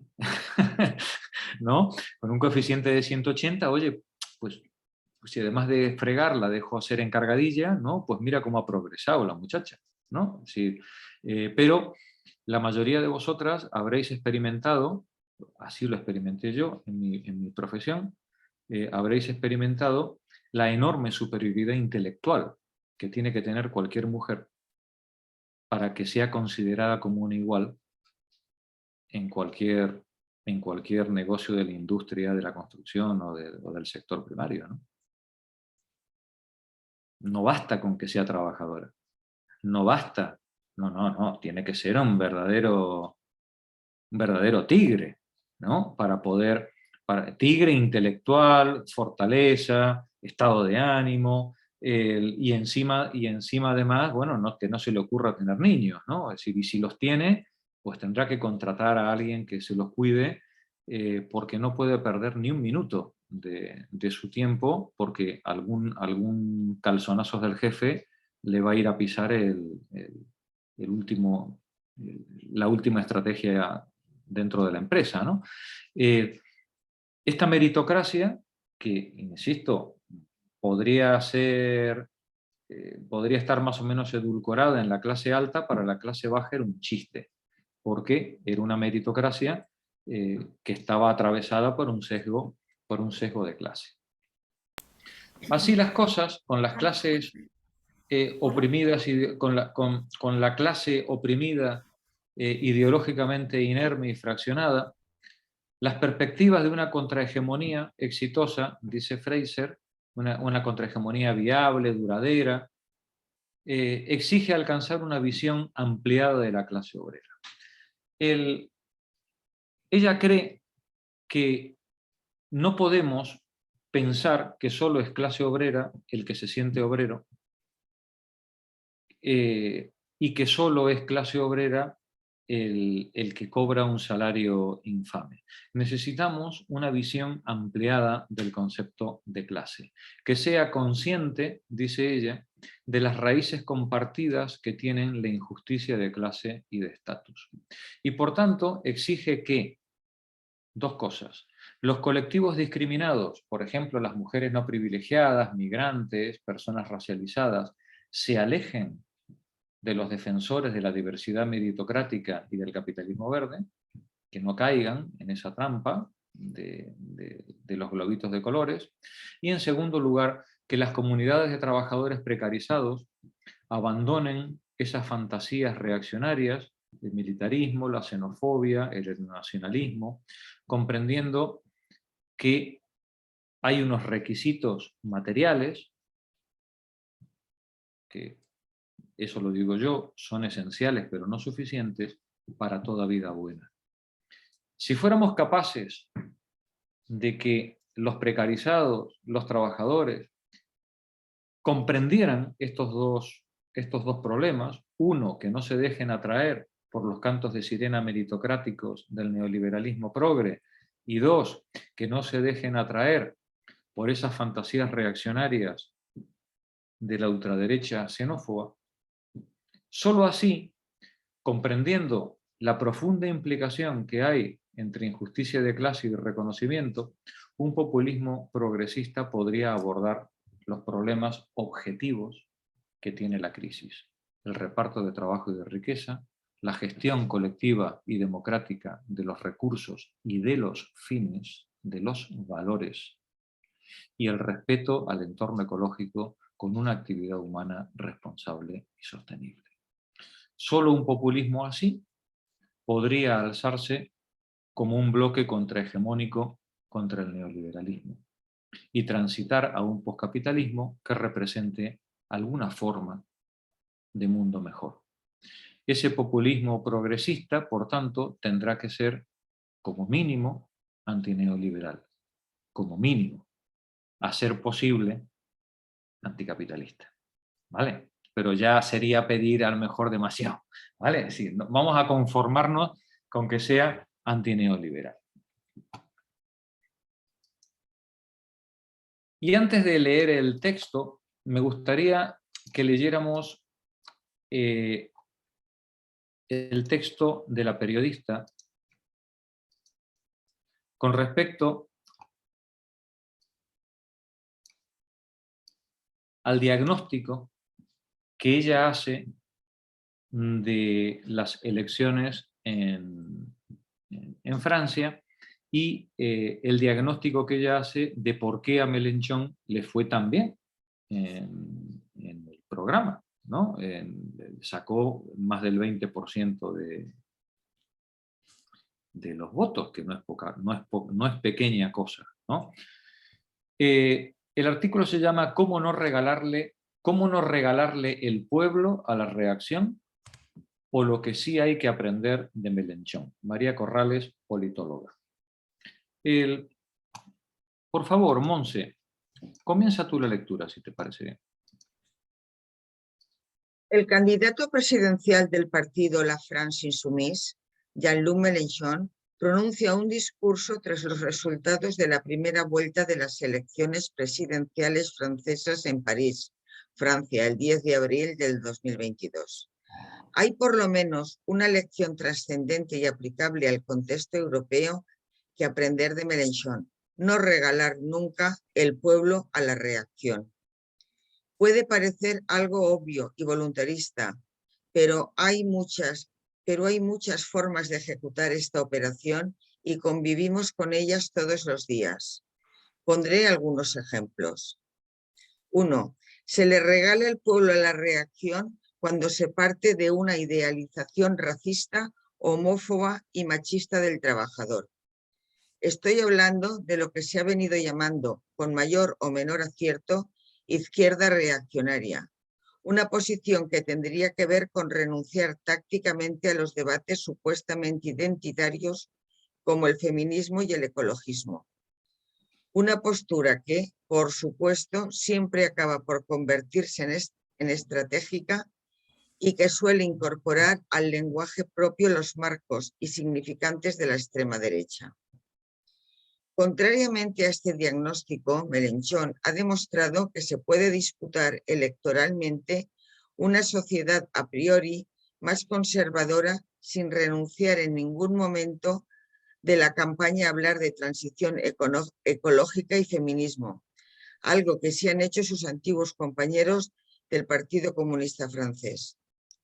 ¿No? Con un coeficiente de 180, oye, pues si además de fregar la dejo hacer encargadilla, ¿no? Pues mira cómo ha progresado la muchacha, ¿no? Sí, pero la mayoría de vosotras habréis experimentado, así lo experimenté yo en mi profesión, habréis experimentado la enorme superioridad intelectual que tiene que tener cualquier mujer para que sea considerada como una igual en cualquier negocio de la industria, de la construcción o del sector primario, ¿no? No basta con que sea trabajadora. No basta. No, no, no. Tiene que ser un verdadero tigre, ¿no? Tigre intelectual, fortaleza, estado de ánimo, y encima además, bueno, que no se le ocurra tener niños, ¿no? Es decir, y si los tiene, pues tendrá que contratar a alguien que se los cuide, porque no puede perder ni un minuto de su tiempo, porque algún calzonazo del jefe le va a ir a pisar la última estrategia dentro de la empresa, ¿no? Esta meritocracia, que, insisto, podría estar más o menos edulcorada en la clase alta, para la clase baja era un chiste, porque era una meritocracia que estaba atravesada por un sesgo de clase. Así las cosas, con las clases oprimidas, con la clase oprimida ideológicamente inerme y fraccionada, las perspectivas de una contrahegemonía exitosa, dice Fraser, una contrahegemonía viable, duradera, exige alcanzar una visión ampliada de la clase obrera. Ella cree que no podemos pensar que solo es clase obrera el que se siente obrero, y que solo es clase obrera el que cobra un salario infame. Necesitamos una visión ampliada del concepto de clase, que sea consciente, dice ella, de las raíces compartidas que tienen la injusticia de clase y de estatus. Y por tanto exige que dos cosas. Los colectivos discriminados, por ejemplo, las mujeres no privilegiadas, migrantes, personas racializadas, se alejen de los defensores de la diversidad meritocrática y del capitalismo verde, que no caigan en esa trampa de los globitos de colores. Y en segundo lugar, que las comunidades de trabajadores precarizados abandonen esas fantasías reaccionarias del militarismo, la xenofobia, el nacionalismo, comprendiendo que hay unos requisitos materiales, que eso lo digo yo, son esenciales pero no suficientes para toda vida buena. Si fuéramos capaces de que los precarizados, los trabajadores, comprendieran estos dos problemas, uno, que no se dejen atraer por los cantos de sirena meritocráticos del neoliberalismo progre, y dos, que no se dejen atraer por esas fantasías reaccionarias de la ultraderecha xenófoba, solo así, comprendiendo la profunda implicación que hay entre injusticia de clase y reconocimiento, un populismo progresista podría abordar los problemas objetivos que tiene la crisis: el reparto de trabajo y de riqueza, la gestión colectiva y democrática de los recursos y de los fines, de los valores, y el respeto al entorno ecológico con una actividad humana responsable y sostenible. Solo un populismo así podría alzarse como un bloque contrahegemónico contra el neoliberalismo y transitar a un poscapitalismo que represente alguna forma de mundo mejor. Ese populismo progresista, por tanto, tendrá que ser, como mínimo, antineoliberal, como mínimo, a ser posible, anticapitalista, ¿vale? Pero ya sería pedir a lo mejor demasiado, ¿vale? Es decir, vamos a conformarnos con que sea antineoliberal. Y antes de leer el texto, me gustaría que leyéramos el texto de la periodista con respecto al diagnóstico que ella hace de las elecciones en Francia y el diagnóstico que ella hace de por qué a Mélenchon le fue tan bien en el programa, ¿no? Sacó más del 20% de los votos, que no es pequeña cosa, ¿no? El artículo se llama ¿Cómo no regalarle el pueblo a la reacción? O lo que sí hay que aprender de Mélenchon. María Corrales, politóloga. Por favor, Monse, comienza tú la lectura, si te parece bien. El candidato presidencial del partido La France Insoumise, Jean-Luc Mélenchon, pronuncia un discurso tras los resultados de la primera vuelta de las elecciones presidenciales francesas en París, Francia, el 10 de abril del 2022. Hay por lo menos una lección trascendente y aplicable al contexto europeo que aprender de Mélenchon: no regalar nunca el pueblo a la reacción. Puede parecer algo obvio y voluntarista, pero hay muchas formas de ejecutar esta operación y convivimos con ellas todos los días. Pondré algunos ejemplos. 1. Se le regala el pueblo a la reacción cuando se parte de una idealización racista, homófoba y machista del trabajador. Estoy hablando de lo que se ha venido llamando, con mayor o menor acierto, izquierda reaccionaria, una posición que tendría que ver con renunciar tácticamente a los debates supuestamente identitarios como el feminismo y el ecologismo. Una postura que, por supuesto, siempre acaba por convertirse en estratégica y que suele incorporar al lenguaje propio los marcos y significantes de la extrema derecha. Contrariamente a este diagnóstico, Mélenchon ha demostrado que se puede disputar electoralmente una sociedad a priori más conservadora sin renunciar en ningún momento de la campaña hablar de transición ecológica y feminismo, algo que sí han hecho sus antiguos compañeros del Partido Comunista Francés.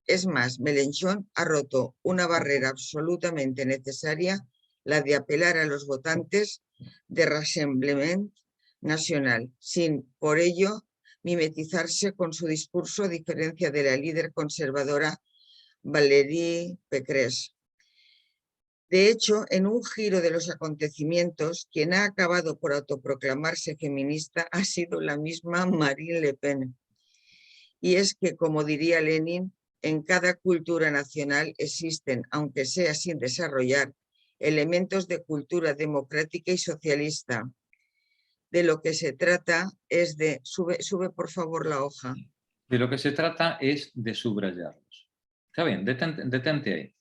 Es más, Mélenchon ha roto una barrera absolutamente necesaria, la de apelar a los votantes de Rassemblement Nacional, sin por ello mimetizarse con su discurso, a diferencia de la líder conservadora Valérie Pécresse. De hecho, en un giro de los acontecimientos, quien ha acabado por autoproclamarse feminista ha sido la misma Marine Le Pen. Y es que, como diría Lenin, en cada cultura nacional existen, aunque sea sin desarrollar, elementos de cultura democrática y socialista. De lo que se trata es de... Sube por favor la hoja. De lo que se trata es de subrayarlos. Está bien, detente ahí.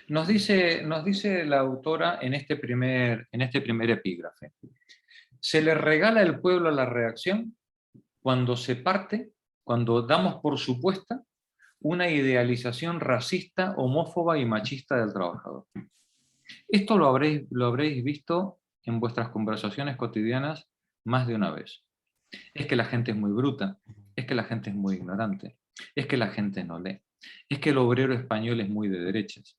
Nos dice la autora en este primer epígrafe: se le regala el pueblo a la reacción cuando se parte, cuando damos por supuesta una idealización racista, homófoba y machista del trabajador. Esto lo habréis visto en vuestras conversaciones cotidianas más de una vez. Es que la gente es muy bruta, es que la gente es muy ignorante, es que la gente no lee, es que el obrero español es muy de derechas,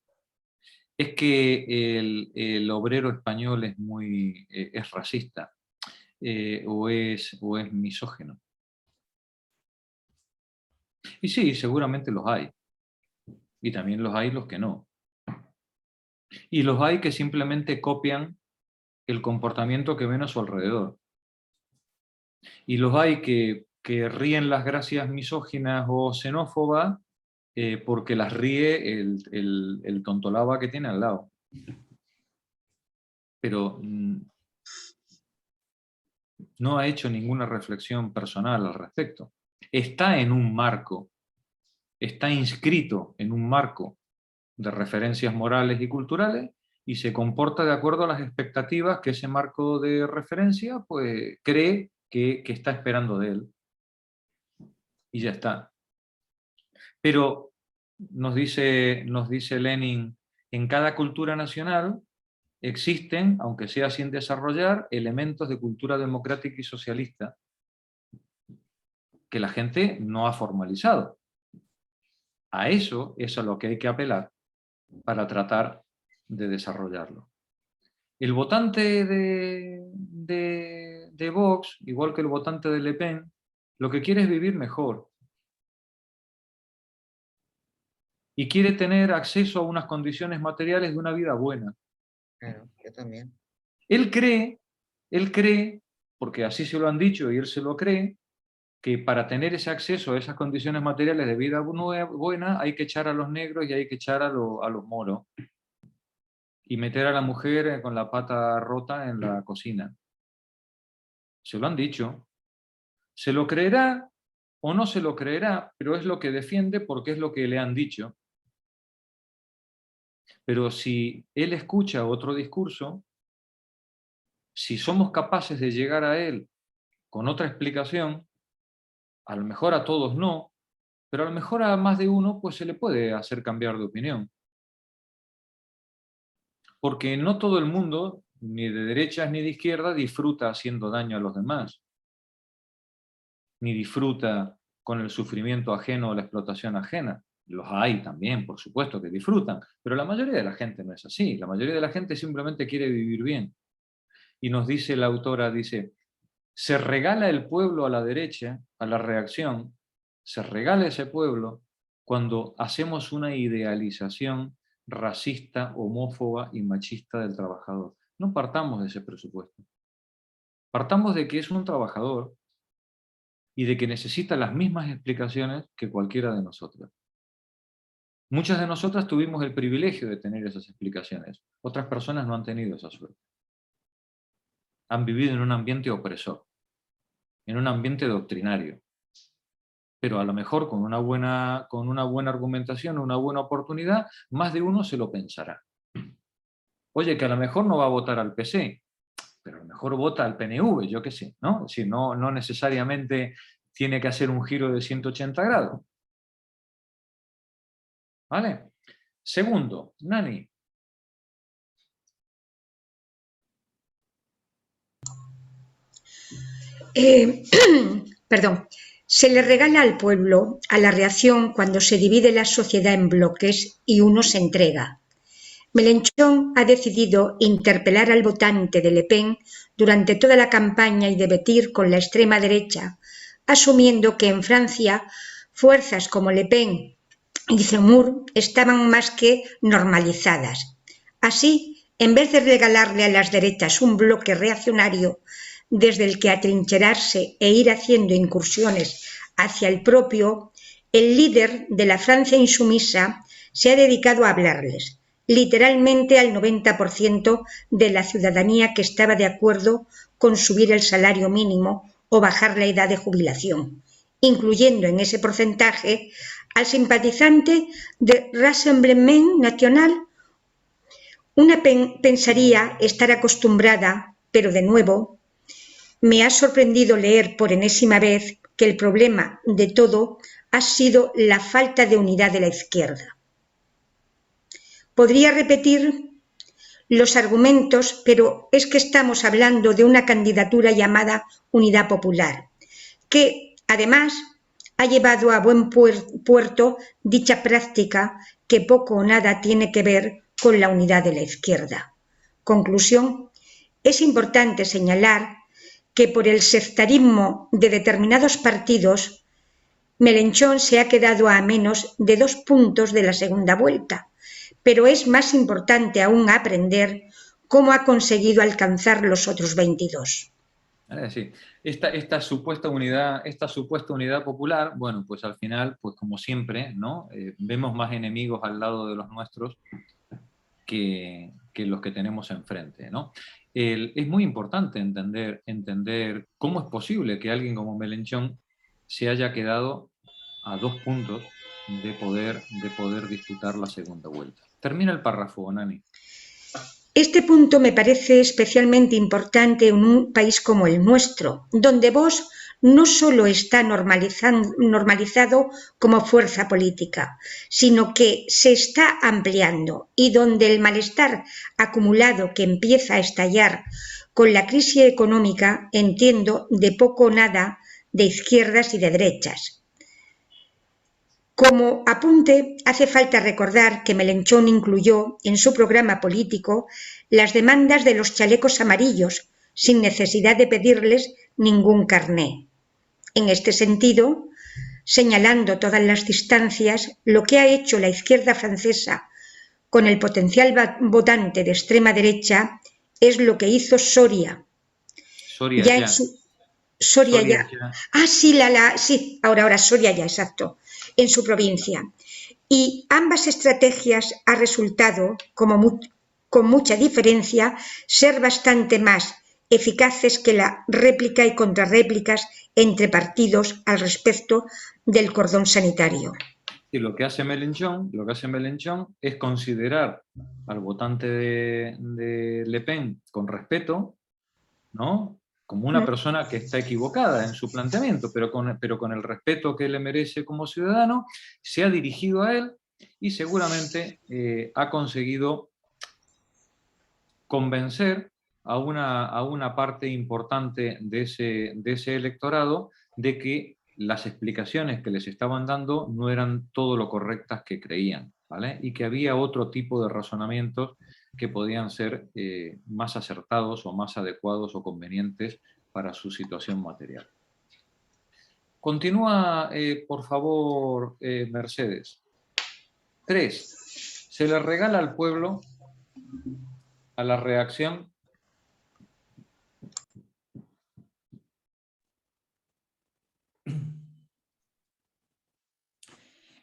es que el obrero español es racista o es misógino. Y sí, seguramente los hay. Y también los hay los que no. Y los hay que simplemente copian el comportamiento que ven a su alrededor. Y los hay que ríen las gracias misóginas o xenófobas porque las ríe el tontolaba que tiene al lado. Pero no ha hecho ninguna reflexión personal al respecto. Está en un marco, está inscrito en un marco de referencias morales y culturales y se comporta de acuerdo a las expectativas que ese marco de referencia pues, cree que está esperando de él. Y ya está. Pero nos dice Lenin, en cada cultura nacional existen, aunque sea sin desarrollar, elementos de cultura democrática y socialista que la gente no ha formalizado. A eso es a lo que hay que apelar para tratar de desarrollarlo. El votante de Vox, igual que el votante de Le Pen, lo que quiere es vivir mejor. Y quiere tener acceso a unas condiciones materiales de una vida buena. Claro, yo también. Él cree, porque así se lo han dicho y él se lo cree, que para tener ese acceso a esas condiciones materiales de vida buena hay que echar a los negros y hay que echar a los moros y meter a la mujer con la pata rota en la cocina. Se lo han dicho. ¿Se lo creerá o no se lo creerá? Pero es lo que defiende porque es lo que le han dicho. Pero si él escucha otro discurso, si somos capaces de llegar a él con otra explicación, a lo mejor a todos no, pero a lo mejor a más de uno pues se le puede hacer cambiar de opinión. Porque no todo el mundo, ni de derechas ni de izquierda, disfruta haciendo daño a los demás, ni disfruta con el sufrimiento ajeno o la explotación ajena. Los hay también, por supuesto, que disfrutan, pero la mayoría de la gente no es así. La mayoría de la gente simplemente quiere vivir bien. Y nos dice la autora, dice, se regala el pueblo a la derecha, a la reacción, se regala ese pueblo cuando hacemos una idealización racista, homófoba y machista del trabajador. No partamos de ese presupuesto. Partamos de que es un trabajador y de que necesita las mismas explicaciones que cualquiera de nosotros. Muchas de nosotras tuvimos el privilegio de tener esas explicaciones. Otras personas no han tenido esa suerte. Han vivido en un ambiente opresor, en un ambiente doctrinario. Pero a lo mejor con una buena argumentación, una buena oportunidad, más de uno se lo pensará. Oye, que a lo mejor no va a votar al PC, pero a lo mejor vota al PNV, yo qué sé, ¿no? Si no necesariamente tiene que hacer un giro de 180 grados. ¿Vale? Segundo, Nani, Perdón. Se le regala al pueblo a la reacción cuando se divide la sociedad en bloques y uno se entrega. Mélenchon ha decidido interpelar al votante de Le Pen durante toda la campaña y debatir con la extrema derecha, asumiendo que en Francia fuerzas como Le Pen y Zemmour estaban más que normalizadas. Así, en vez de regalarle a las derechas un bloque reaccionario desde el que atrincherarse e ir haciendo incursiones hacia el propio, el líder de la Francia insumisa se ha dedicado a hablarles, literalmente al 90% de la ciudadanía que estaba de acuerdo con subir el salario mínimo o bajar la edad de jubilación, incluyendo en ese porcentaje al simpatizante de Rassemblement National. Una pensaría estar acostumbrada, pero de nuevo, me ha sorprendido leer por enésima vez que el problema de todo ha sido la falta de unidad de la izquierda. Podría repetir los argumentos, pero es que estamos hablando de una candidatura llamada Unidad Popular, que, además, ha llevado a buen puerto dicha práctica que poco o nada tiene que ver con la unidad de la izquierda. Conclusión, es importante señalar que por el sectarismo de determinados partidos, Mélenchon se ha quedado a menos de 2 puntos de la segunda vuelta, pero es más importante aún aprender cómo ha conseguido alcanzar los otros 22. Sí. Esta supuesta unidad popular, bueno, pues al final, pues como siempre, ¿no? Vemos más enemigos al lado de los nuestros que los que tenemos enfrente, ¿no? Es muy importante entender cómo es posible que alguien como Mélenchon se haya quedado a 2 puntos de poder disputar la segunda vuelta. Termina el párrafo, Nani. Este punto me parece especialmente importante en un país como el nuestro, donde Vox no solo está normalizado como fuerza política, sino que se está ampliando y donde el malestar acumulado que empieza a estallar con la crisis económica, entiendo de poco o nada de izquierdas y de derechas. Como apunte, hace falta recordar que Mélenchon incluyó en su programa político las demandas de los chalecos amarillos, sin necesidad de pedirles ningún carné. En este sentido, señalando todas las distancias, lo que ha hecho la izquierda francesa con el potencial votante de extrema derecha es lo que hizo Soria. Soria ya. Ah, sí, sí, ahora Soria ya, exacto, en su provincia. Y ambas estrategias ha resultado, con mucha diferencia, ser bastante más eficaces que la réplica y contrarréplicas entre partidos al respecto del cordón sanitario. Y lo que hace Mélenchon es considerar al votante de Le Pen con respeto, ¿no? Como una persona que está equivocada en su planteamiento, pero con el respeto que le merece como ciudadano, se ha dirigido a él y seguramente ha conseguido convencer a una parte importante de ese electorado de que las explicaciones que les estaban dando no eran todo lo correctas que creían, ¿vale? Y que había otro tipo de razonamientos que podían ser más acertados o más adecuados o convenientes para su situación material. Continúa, por favor, Mercedes. 3. Se le regala al pueblo a la reacción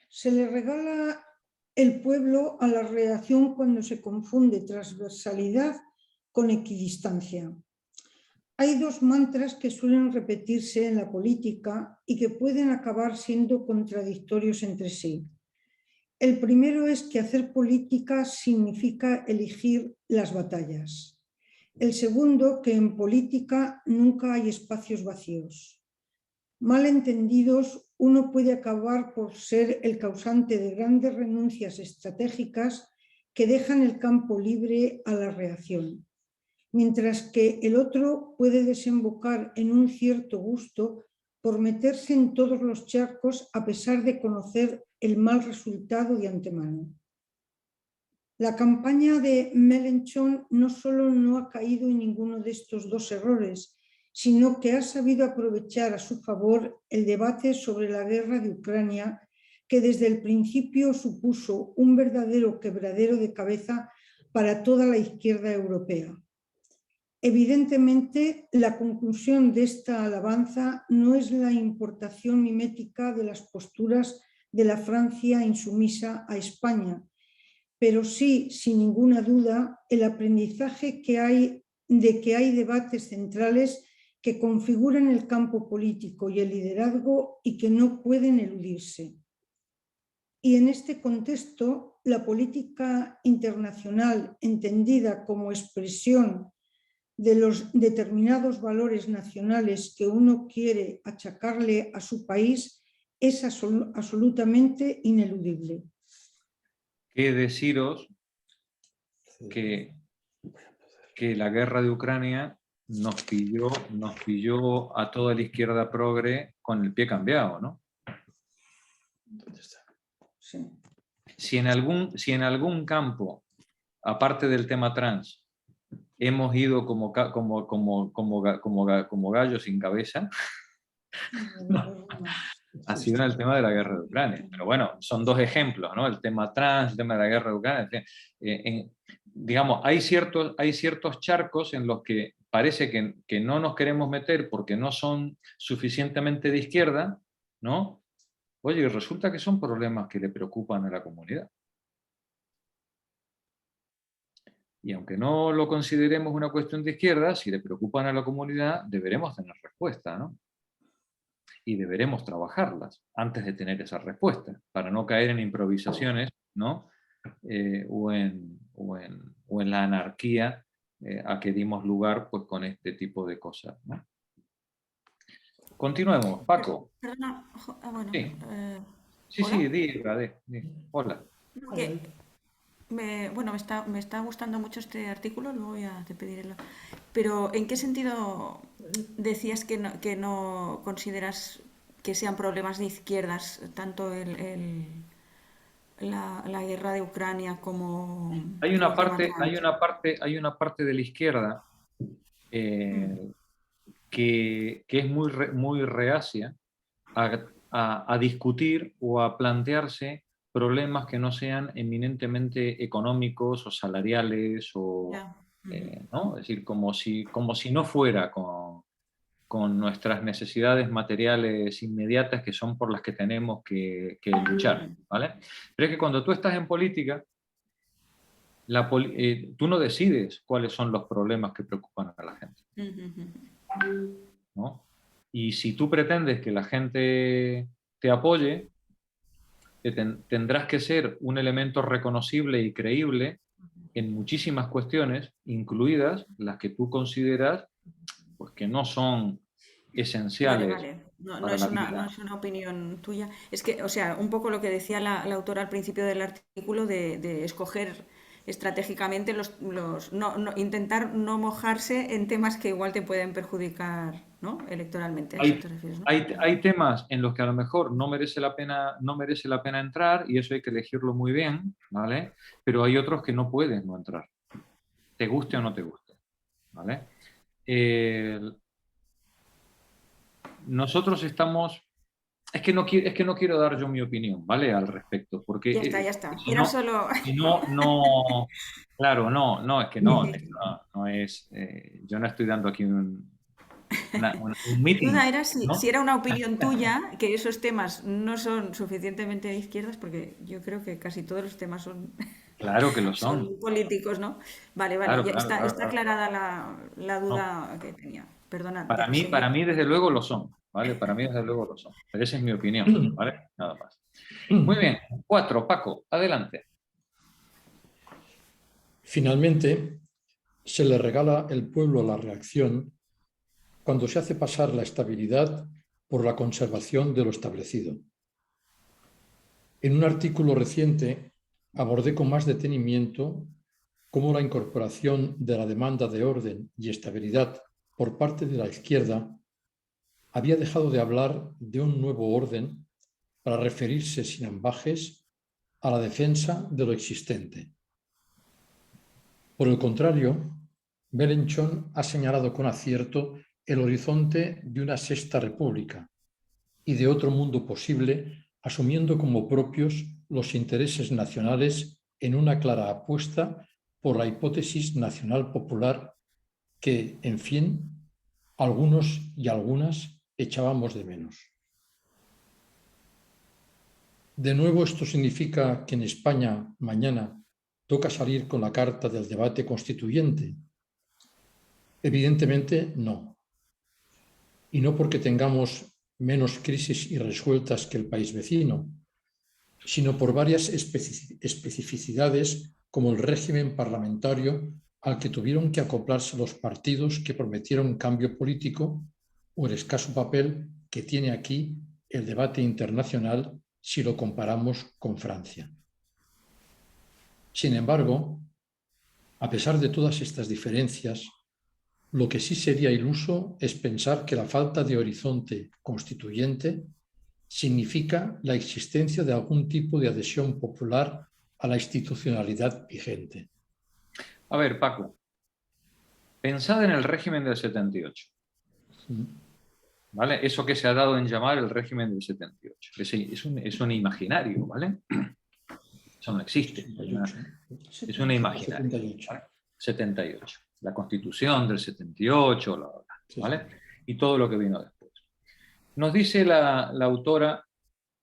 Se le regala el pueblo a la reacción cuando se confunde transversalidad con equidistancia. Hay 2 mantras que suelen repetirse en la política y que pueden acabar siendo contradictorios entre sí. El primero es que hacer política significa elegir las batallas. El segundo, que en política nunca hay espacios vacíos. Mal entendidos, uno puede acabar por ser el causante de grandes renuncias estratégicas que dejan el campo libre a la reacción. mientras que el otro puede desembocar en un cierto gusto por meterse en todos los charcos a pesar de conocer el mal resultado de antemano. La campaña de Mélenchon no solo no ha caído en ninguno de estos dos errores, sino que ha sabido aprovechar a su favor el debate sobre la guerra de Ucrania, que desde el principio supuso un verdadero quebradero de cabeza para toda la izquierda europea. Evidentemente, la conclusión de esta alabanza no es la importación mimética de las posturas de la Francia insumisa a España, pero sí, sin ninguna duda, el aprendizaje de que hay debates centrales que configuran el campo político y el liderazgo y que no pueden eludirse. Y en este contexto, la política internacional, entendida como expresión de los determinados valores nacionales que uno quiere achacarle a su país, es absolutamente ineludible. ¿Qué deciros que la guerra de Ucrania nos pilló a toda la izquierda progre con el pie cambiado, ¿no? Sí. Si en algún campo, aparte del tema trans, hemos ido como gallo sin cabeza, ha sido en el tema de la guerra de Ucrania. Pero bueno, son dos ejemplos, ¿no? El tema trans, el tema de la guerra de Ucrania. Digamos, hay ciertos charcos en los que parece que no nos queremos meter porque no son suficientemente de izquierda, ¿no? Oye, resulta que son problemas que le preocupan a la comunidad. Y aunque no lo consideremos una cuestión de izquierda, si le preocupan a la comunidad, deberemos tener respuesta, ¿no? Y deberemos trabajarlas antes de tener esa respuesta, para no caer en improvisaciones, ¿no? O en la anarquía a que dimos lugar pues, con este tipo de cosas, ¿no? Continuemos, Paco. Perdona, bueno. Sí, ¿Hola? sí, di. Hola. No, me está gustando mucho este artículo, luego ya te pediré Pero, ¿en qué sentido decías que no consideras que sean problemas de izquierdas, tanto la guerra de Ucrania como Hay el una tema parte, trans? hay una parte de la izquierda que es muy reacia a discutir o a plantearse problemas que no sean eminentemente económicos o salariales, ¿no? Es decir, como si no fuera con nuestras necesidades materiales inmediatas que son por las que tenemos que luchar, ¿vale? Pero es que cuando tú estás en política, tú no decides cuáles son los problemas que preocupan a la gente, ¿no? Y si tú pretendes que la gente te apoye, tendrás que ser un elemento reconocible y creíble en muchísimas cuestiones, incluidas las que tú consideras pues, que no son esenciales. Vale. No es una opinión tuya. Es que, o sea, un poco lo que decía la autora al principio del artículo de escoger estratégicamente intentar no mojarse en temas que igual te pueden perjudicar, ¿no? Electoralmente. A eso te refieres, ¿no? Hay temas en los que a lo mejor no merece la pena entrar y eso hay que elegirlo muy bien, ¿vale? Pero hay otros que no puedes no entrar, te guste o no te guste, ¿vale? Nosotros estamos... Es que no quiero dar yo mi opinión, ¿vale? Al respecto, porque... Ya está. Era solo... Claro, no, es que no es... yo no estoy dando aquí un meeting. Duda era ¿no? si era una opinión tuya que esos temas no son suficientemente de izquierdas, porque yo creo que casi todos los temas son... Claro que lo son políticos, ¿no? Vale, claro, ya claro. está aclarada la duda que tenía. Perdona. Para mí, desde luego, lo son, ¿vale? Para mí, desde luego, lo son. Pero esa es mi opinión, ¿vale? Nada más. Muy bien. 4, Paco, adelante. Finalmente, se le regala al pueblo la reacción cuando se hace pasar la estabilidad por la conservación de lo establecido. En un artículo reciente abordé con más detenimiento cómo la incorporación de la demanda de orden y estabilidad por parte de la izquierda había dejado de hablar de un nuevo orden para referirse sin ambages a la defensa de lo existente. Por el contrario, Mélenchon ha señalado con acierto el horizonte de una sexta república y de otro mundo posible, asumiendo como propios los intereses nacionales en una clara apuesta por la hipótesis nacional popular que, en fin, algunos y algunas echábamos de menos. De nuevo, esto significa que en España mañana toca salir con la carta del debate constituyente. Evidentemente no. Y no porque tengamos menos crisis irresueltas que el país vecino, sino por varias especificidades como el régimen parlamentario al que tuvieron que acoplarse los partidos que prometieron cambio político o el escaso papel que tiene aquí el debate internacional si lo comparamos con Francia. Sin embargo, a pesar de todas estas diferencias, lo que sí sería iluso es pensar que la falta de horizonte constituyente significa la existencia de algún tipo de adhesión popular a la institucionalidad vigente. A ver, Paco, pensad en el régimen del 78. ¿Vale? Eso que se ha dado en llamar el régimen del 78. Es un imaginario, ¿vale? Eso no existe. Es un imaginario. 78. ¿Vale? 78. La Constitución del 78, ¿vale? Y todo lo que vino después. Nos dice la autora,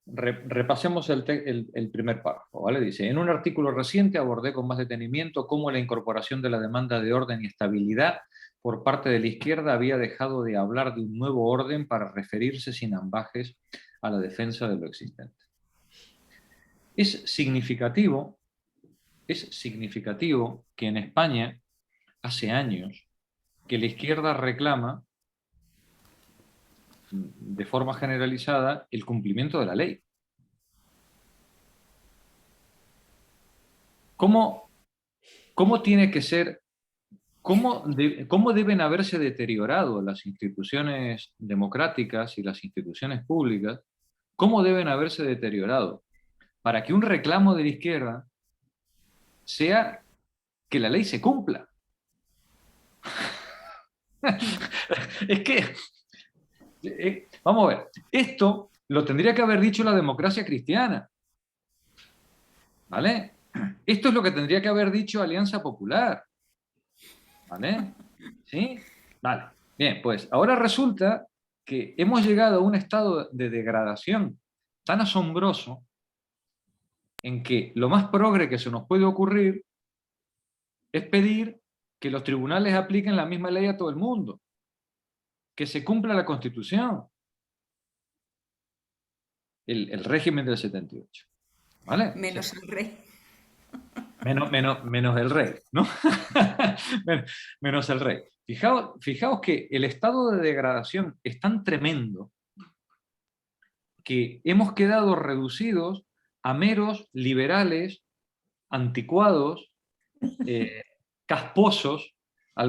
repasemos el primer párrafo, ¿vale? Dice, en un artículo reciente abordé con más detenimiento cómo la incorporación de la demanda de orden y estabilidad por parte de la izquierda había dejado de hablar de un nuevo orden para referirse sin ambages a la defensa de lo existente. Es significativo que en España hace años que la izquierda reclama de forma generalizada el cumplimiento de la ley. ¿Cómo tiene que ser, cómo deben haberse deteriorado las instituciones democráticas y las instituciones públicas? ¿Cómo deben haberse deteriorado para que un reclamo de la izquierda sea que la ley se cumpla? Es que, vamos a ver, esto lo tendría que haber dicho la democracia cristiana, ¿vale? Esto es lo que tendría que haber dicho Alianza Popular, ¿vale? ¿Sí? Vale. Bien, pues ahora resulta que hemos llegado a un estado de degradación tan asombroso en que lo más progre que se nos puede ocurrir es pedir que los tribunales apliquen la misma ley a todo el mundo, que se cumpla la Constitución, el régimen del 78, ¿vale? Menos el rey. Menos el rey, ¿no? menos el rey. Fijaos que el estado de degradación es tan tremendo que hemos quedado reducidos a meros liberales, anticuados, casposos,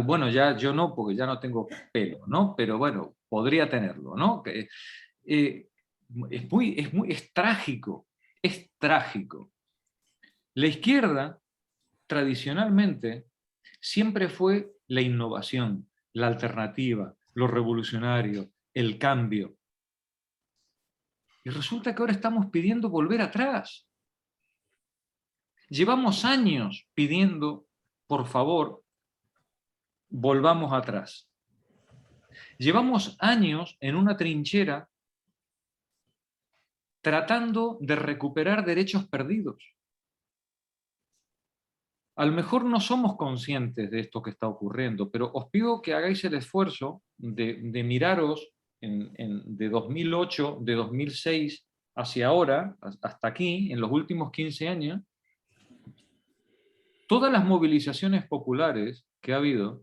bueno, ya yo no, porque ya no tengo pelo, ¿no? Pero bueno, podría tenerlo, ¿no? Es trágico, es trágico. La izquierda, tradicionalmente, siempre fue la innovación, la alternativa, lo revolucionario, el cambio. Y resulta que ahora estamos pidiendo volver atrás. Llevamos años pidiendo, por favor, volvamos atrás. Llevamos años en una trinchera tratando de recuperar derechos perdidos. A lo mejor no somos conscientes de esto que está ocurriendo, pero os pido que hagáis el esfuerzo de miraros de 2008, de 2006 hacia ahora, hasta aquí, en los últimos 15 años, todas las movilizaciones populares que ha habido,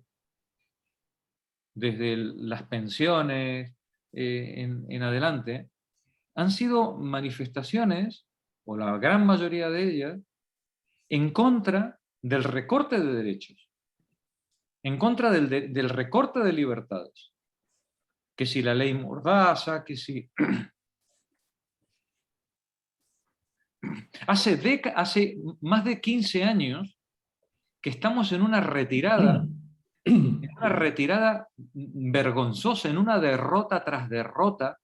desde las pensiones en adelante, han sido manifestaciones, o la gran mayoría de ellas, en contra del recorte de derechos, en contra del recorte de libertades. Que si la ley Mordaza, que si... Hace más de 15 años que estamos en una retirada vergonzosa, en una derrota tras derrota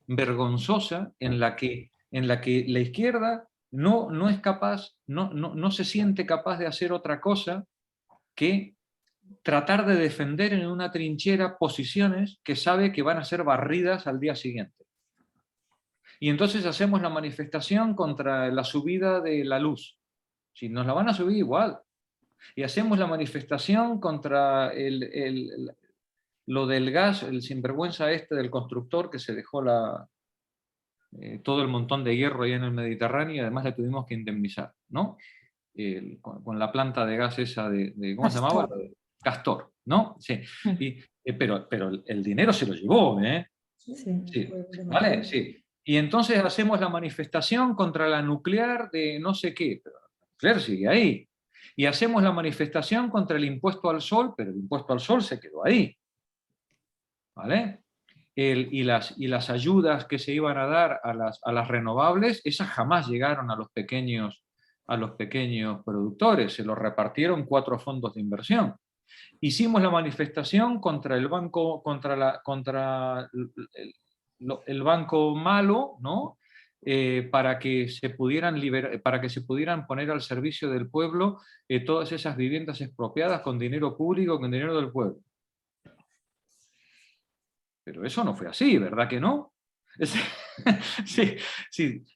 vergonzosa, en la que la izquierda no es capaz, no se siente capaz de hacer otra cosa que tratar de defender en una trinchera posiciones que sabe que van a ser barridas al día siguiente. Y entonces hacemos la manifestación contra la subida de la luz. Si nos la van a subir igual. Y hacemos la manifestación contra lo del gas, el sinvergüenza del constructor que se dejó todo el montón de hierro ahí en el Mediterráneo y además le tuvimos que indemnizar, ¿no? Con la planta de gas esa ¿cómo se llamaba? Castor, ¿no? Sí. Pero el dinero se lo llevó, ¿eh? Sí. ¿Vale? Sí. Y entonces hacemos la manifestación contra la nuclear de no sé qué, pero la nuclear sigue ahí. Y hacemos la manifestación contra el impuesto al sol, pero el impuesto al sol se quedó ahí. ¿Vale? Y las ayudas que se iban a dar a las renovables, esas jamás llegaron a los pequeños productores, se los repartieron 4 fondos de inversión. Hicimos la manifestación contra el banco, contra el banco malo, ¿no? Para que se pudieran poner al servicio del pueblo todas esas viviendas expropiadas con dinero público, con dinero del pueblo. Pero eso no fue así, ¿verdad que no? Sí,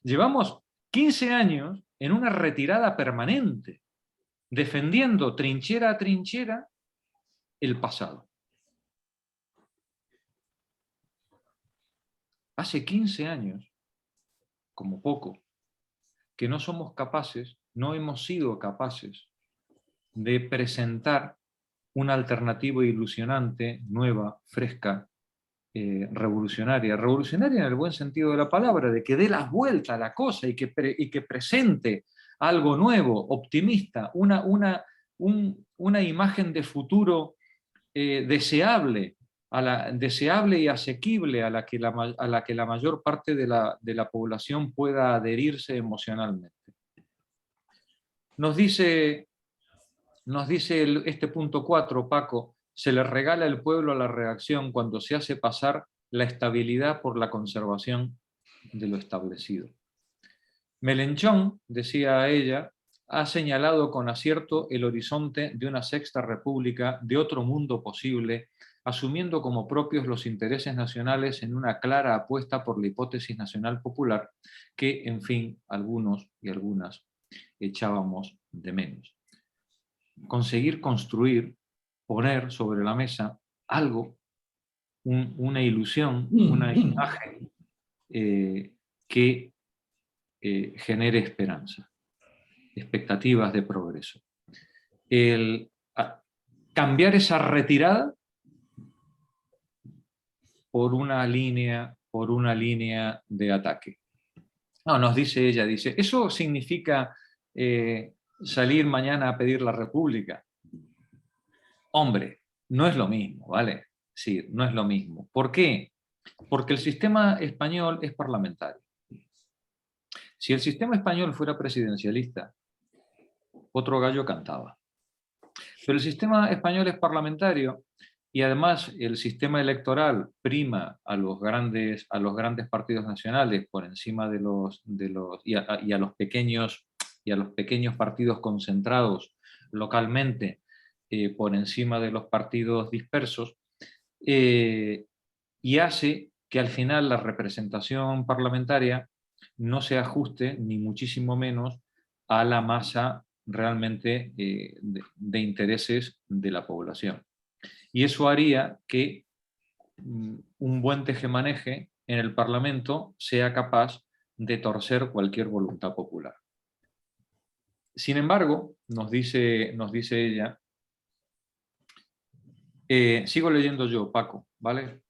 llevamos 15 años en una retirada permanente, defendiendo trinchera a trinchera el pasado. Hace 15 años, como poco, que no somos capaces, no hemos sido capaces de presentar una alternativa ilusionante, nueva, fresca, revolucionaria en el buen sentido de la palabra, de que dé la vuelta a la cosa y que presente algo nuevo, optimista, una imagen de futuro deseable y asequible a la que la mayor parte de la población pueda adherirse emocionalmente. Nos dice este punto 4, Paco, se le regala al pueblo a la reacción cuando se hace pasar la estabilidad por la conservación de lo establecido. Melenchón, decía ella, ha señalado con acierto el horizonte de una sexta república, de otro mundo posible, asumiendo como propios los intereses nacionales en una clara apuesta por la hipótesis nacional popular que, en fin, algunos y algunas echábamos de menos. Conseguir construir, poner sobre la mesa algo, una ilusión, una imagen que genere esperanza, expectativas de progreso. Cambiar esa retirada por una línea de ataque. No, nos dice ella, ¿eso significa salir mañana a pedir la república? Hombre, no es lo mismo, ¿vale? Sí, no es lo mismo. ¿Por qué? Porque el sistema español es parlamentario. Si el sistema español fuera presidencialista, otro gallo cantaba. Pero el sistema español es parlamentario y además el sistema electoral prima a los grandes partidos nacionales por encima y a los pequeños partidos concentrados localmente por encima de los partidos dispersos, y hace que al final la representación parlamentaria no se ajuste ni muchísimo menos a la masa realmente de intereses de la población. Y eso haría que un buen tejemaneje en el Parlamento sea capaz de torcer cualquier voluntad popular. Sin embargo, nos dice ella, sigo leyendo yo, Paco, ¿vale?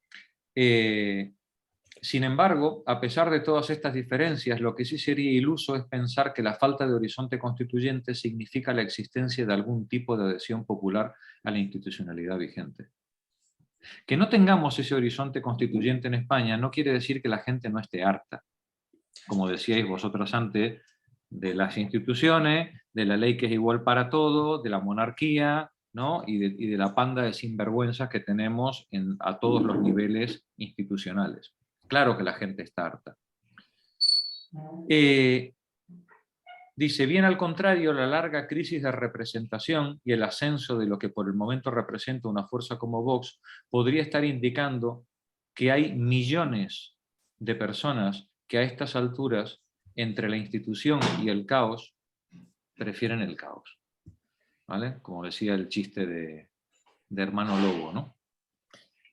Sin embargo, a pesar de todas estas diferencias, lo que sí sería iluso es pensar que la falta de horizonte constituyente significa la existencia de algún tipo de adhesión popular a la institucionalidad vigente. Que no tengamos ese horizonte constituyente en España no quiere decir que la gente no esté harta, como decíais vosotros antes, de las instituciones, de la ley que es igual para todos, de la monarquía, ¿no? y de la panda de sinvergüenzas que tenemos a todos los niveles institucionales. Claro que la gente está harta. Dice, bien al contrario, la larga crisis de representación y el ascenso de lo que por el momento representa una fuerza como Vox podría estar indicando que hay millones de personas que a estas alturas, entre la institución y el caos, prefieren el caos. ¿Vale? Como decía el chiste de Hermano Lobo, ¿no?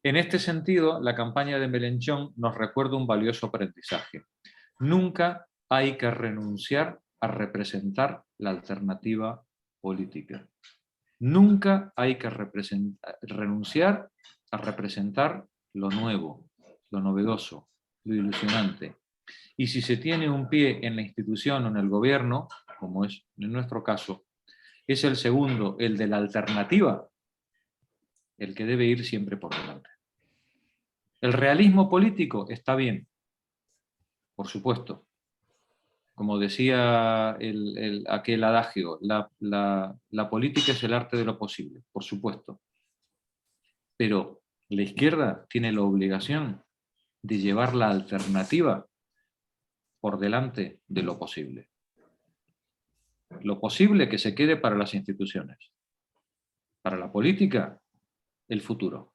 En este sentido, la campaña de Melenchón nos recuerda un valioso aprendizaje. Nunca hay que renunciar a representar la alternativa política. Nunca hay que renunciar a representar lo nuevo, lo novedoso, lo ilusionante. Y si se tiene un pie en la institución o en el gobierno, como es en nuestro caso, es el segundo, el de la alternativa, el que debe ir siempre por delante. El realismo político está bien, por supuesto. Como decía aquel adagio, la política es el arte de lo posible, por supuesto. Pero la izquierda tiene la obligación de llevar la alternativa por delante de lo posible. Lo posible que se quede para las instituciones. Para la política, el futuro.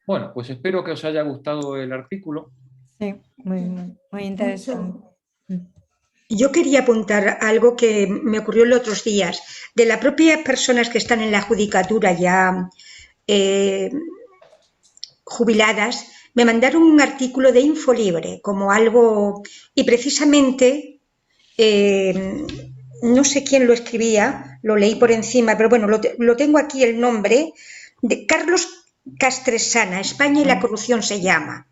Bueno, pues espero que os haya gustado el artículo. Sí, muy interesante. Yo quería apuntar algo que me ocurrió los otros días. De las propias personas que están en la judicatura ya jubiladas, me mandaron un artículo de Infolibre como algo, y precisamente no sé quién lo escribía, lo leí por encima, pero bueno, lo tengo aquí el nombre, de Carlos Castresana, España y la corrupción se llama.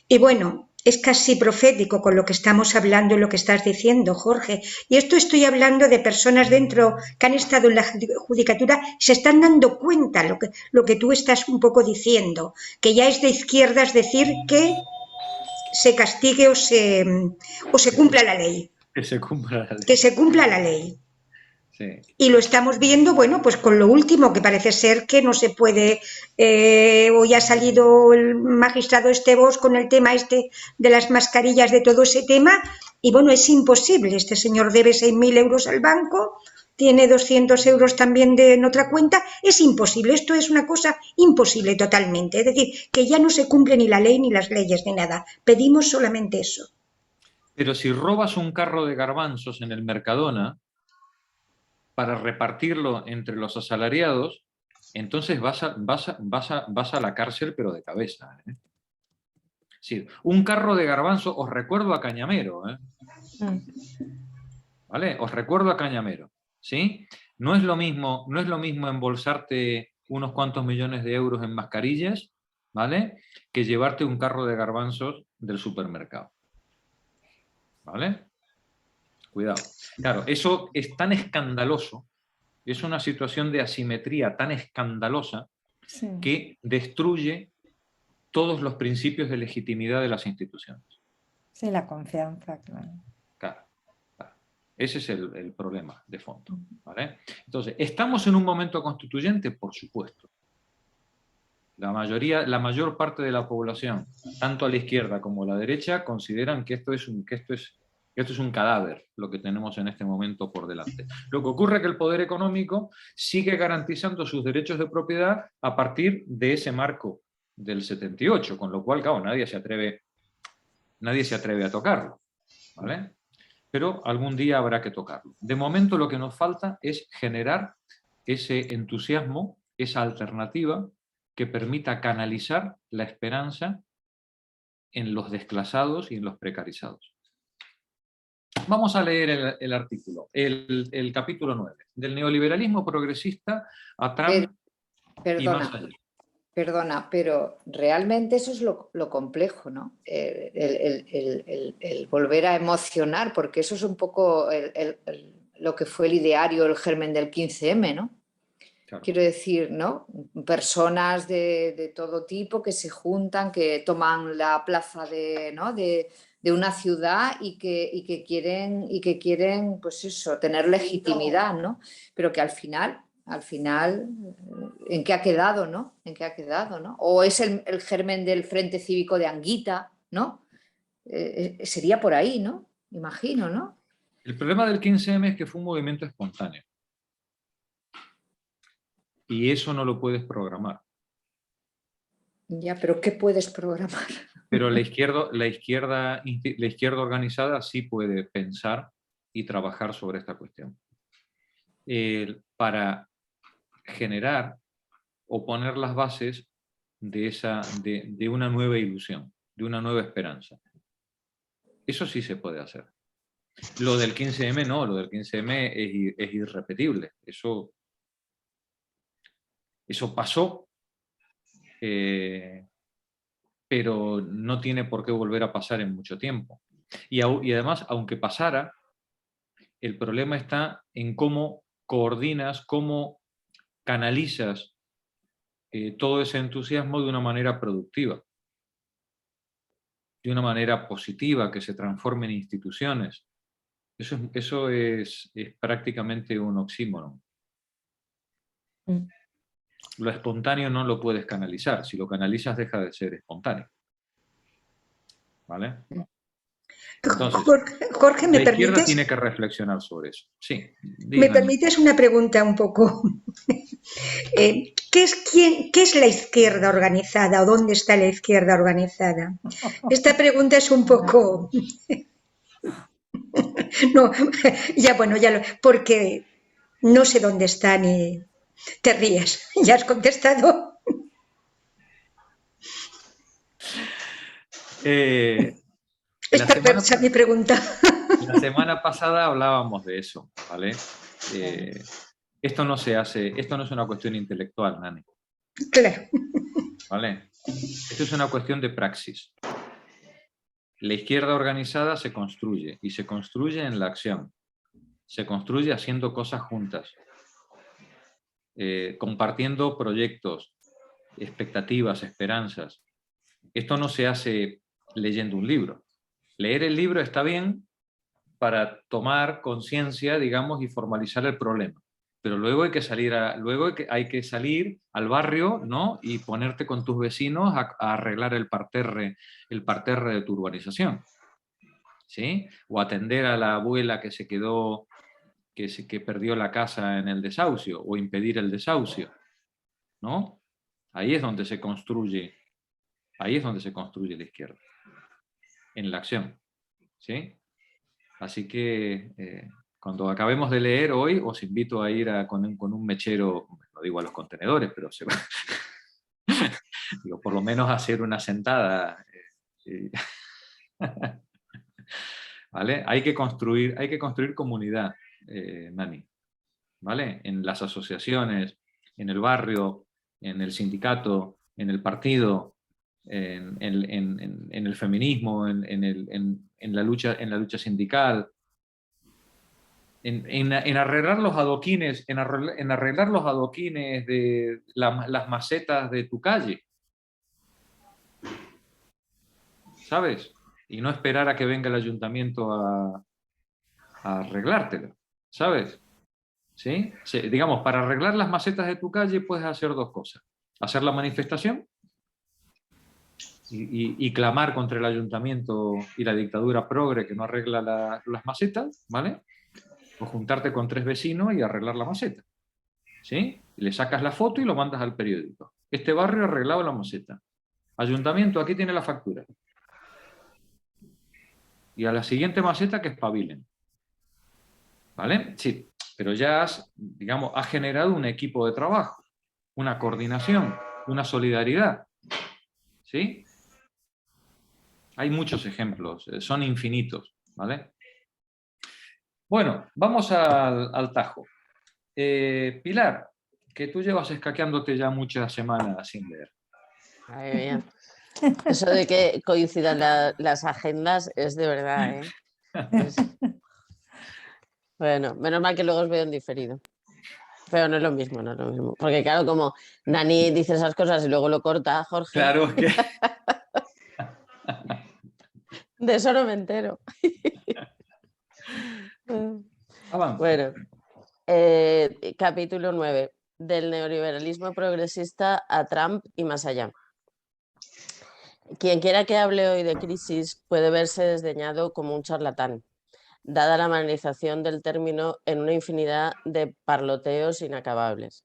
Y bueno, es casi profético con lo que estamos hablando y lo que estás diciendo, Jorge. Y esto estoy hablando de personas dentro que han estado en la judicatura y se están dando cuenta lo que tú estás un poco diciendo, que ya es de izquierdas decir que se castigue o se cumpla la ley. Que se cumpla la ley. Que se cumpla la ley. Sí. Y lo estamos viendo, bueno, pues con lo último, que parece ser que no se puede, hoy ha salido el magistrado Estevos con el tema este de las mascarillas, de todo ese tema, y bueno, es imposible, este señor debe 6.000 euros al banco, tiene 200 euros también en otra cuenta, es imposible, esto es una cosa imposible totalmente, es decir, que ya no se cumple ni la ley ni las leyes ni nada, pedimos solamente eso. Pero si robas un carro de garbanzos en el Mercadona, para repartirlo entre los asalariados, entonces vas a la cárcel, pero de cabeza. Sí, un carro de garbanzo, os recuerdo a Cañamero. ¿Vale? Os recuerdo a Cañamero. ¿Sí? No es lo mismo embolsarte unos cuantos millones de euros en mascarillas, ¿vale? Que llevarte un carro de garbanzos del supermercado. ¿Vale? Cuidado. Claro, eso es tan escandaloso, es una situación de asimetría tan escandalosa, sí, que destruye todos los principios de legitimidad de las instituciones. Sí, la confianza, claro. Claro. Ese es el problema de fondo. ¿Vale? Entonces, ¿estamos en un momento constituyente? Por supuesto. La mayor parte de la población, tanto a la izquierda como a la derecha, consideran que esto es un cadáver, lo que tenemos en este momento por delante. Lo que ocurre es que el poder económico sigue garantizando sus derechos de propiedad a partir de ese marco del 78, con lo cual, claro, nadie se atreve a tocarlo, ¿vale? Pero algún día habrá que tocarlo. De momento lo que nos falta es generar ese entusiasmo, esa alternativa que permita canalizar la esperanza en los desclasados y en los precarizados. Vamos a leer el artículo, el capítulo 9, del neoliberalismo progresista a Trump y más allá. Perdona, pero realmente eso es lo complejo, ¿no? El volver a emocionar, porque eso es un poco lo que fue el ideario, el germen del 15M, ¿no? Claro. Quiero decir, ¿no? Personas de todo tipo que se juntan, que toman la plaza de una ciudad y que quieren, pues eso, tener legitimidad, ¿no? Pero que al final, ¿en qué ha quedado, no? ¿En qué ha quedado, no? O es el germen del Frente Cívico de Anguita, ¿no? Sería por ahí, ¿no? Imagino, ¿no? El problema del 15M es que fue un movimiento espontáneo. Y eso no lo puedes programar. Ya, pero ¿qué puedes programar? Pero la izquierda organizada sí puede pensar y trabajar sobre esta cuestión. Para generar o poner las bases de una nueva ilusión, de una nueva esperanza. Eso sí se puede hacer. Lo del 15M no, lo del 15M es irrepetible. Eso pasó, pero no tiene por qué volver a pasar en mucho tiempo. Y además, aunque pasara, el problema está en cómo coordinas, cómo canalizas todo ese entusiasmo de una manera productiva, de una manera positiva, que se transforme en instituciones. Eso es prácticamente un oxímoron. Lo espontáneo no lo puedes canalizar. Si lo canalizas, deja de ser espontáneo. ¿Vale? Entonces, Jorge, ¿me la izquierda permites? tiene que reflexionar sobre eso. Sí. ¿Me permites una pregunta un poco? ¿Qué es la izquierda organizada o dónde está la izquierda organizada? Esta pregunta es un poco... No, ya bueno, porque no sé dónde está ni... Te ríes, ¿ya has contestado? Es perversa mi pregunta. La semana pasada hablábamos de eso, ¿vale? Esto no es una cuestión intelectual, Nani. Claro. ¿Vale? Esto es una cuestión de praxis. La izquierda organizada se construye, y se construye en la acción. Se construye haciendo cosas juntas, compartiendo proyectos, expectativas, esperanzas. Esto no se hace leyendo un libro. Leer el libro está bien para tomar conciencia, digamos, y formalizar el problema. Pero luego hay que salir al barrio, ¿no? Y ponerte con tus vecinos a arreglar el parterre de tu urbanización, ¿sí? O atender a la abuela que se quedó, que perdió la casa en el desahucio, o impedir el desahucio, ¿no? Ahí es donde se construye la izquierda, en la acción, ¿sí? Así que cuando acabemos de leer hoy, os invito a ir con un mechero, no digo a los contenedores, pero digo, por lo menos a hacer una sentada. ¿Vale? Hay que construir comunidad, Nani, ¿vale? En las asociaciones, en el barrio, en el sindicato, en el partido, en el feminismo, en la lucha sindical, en arreglar los adoquines, en arreglar los adoquines de las macetas de tu calle, ¿sabes? Y no esperar a que venga el ayuntamiento a arreglártelo, ¿sabes? ¿Sí? Digamos, para arreglar las macetas de tu calle puedes hacer dos cosas: hacer la manifestación y clamar contra el ayuntamiento y la dictadura progre que no arregla las macetas, ¿vale? O juntarte con 3 vecinos y arreglar la maceta, ¿sí? Y le sacas la foto y lo mandas al periódico. Este barrio ha arreglado la maceta. Ayuntamiento, aquí tiene la factura. Y a la siguiente maceta que espabilen. ¿Vale? Sí, pero ya has generado un equipo de trabajo, una coordinación, una solidaridad, ¿sí? Hay muchos ejemplos, son infinitos, ¿vale? Bueno, vamos al tajo. Pilar, que tú llevas escaqueándote ya muchas semanas sin leer. Madre mía. Eso de que coincidan las agendas es de verdad, ¿eh? Bueno, menos mal que luego os veo en diferido. Pero no es lo mismo, no es lo mismo. Porque claro, como Dani dice esas cosas y luego lo corta, Jorge. Claro, es que... De eso no me entero. Avanza. Bueno, capítulo 9. Del neoliberalismo progresista a Trump y más allá. Quien quiera que hable hoy de crisis puede verse desdeñado como un charlatán, dada la banalización del término en una infinidad de parloteos inacabables.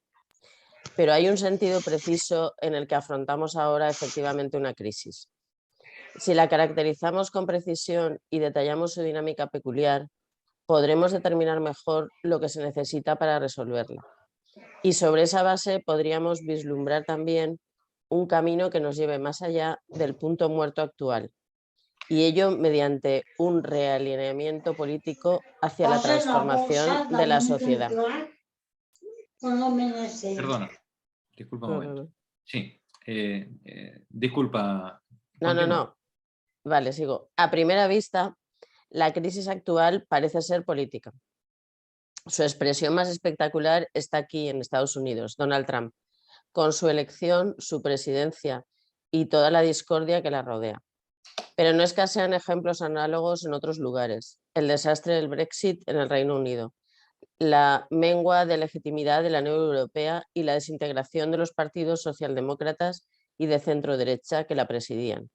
Pero hay un sentido preciso en el que afrontamos ahora efectivamente una crisis. Si la caracterizamos con precisión y detallamos su dinámica peculiar, podremos determinar mejor lo que se necesita para resolverla. Y sobre esa base podríamos vislumbrar también un camino que nos lleve más allá del punto muerto actual, y ello mediante un realineamiento político hacia la transformación de la sociedad. Perdona, disculpa un momento. Sí, disculpa. No. Vale, sigo. A primera vista, la crisis actual parece ser política. Su expresión más espectacular está aquí en Estados Unidos, Donald Trump, con su elección, su presidencia y toda la discordia que la rodea. Pero no escasean ejemplos análogos en otros lugares. El desastre del Brexit en el Reino Unido, la mengua de legitimidad de la Unión Europea y la desintegración de los partidos socialdemócratas y de centro derecha que la presidían.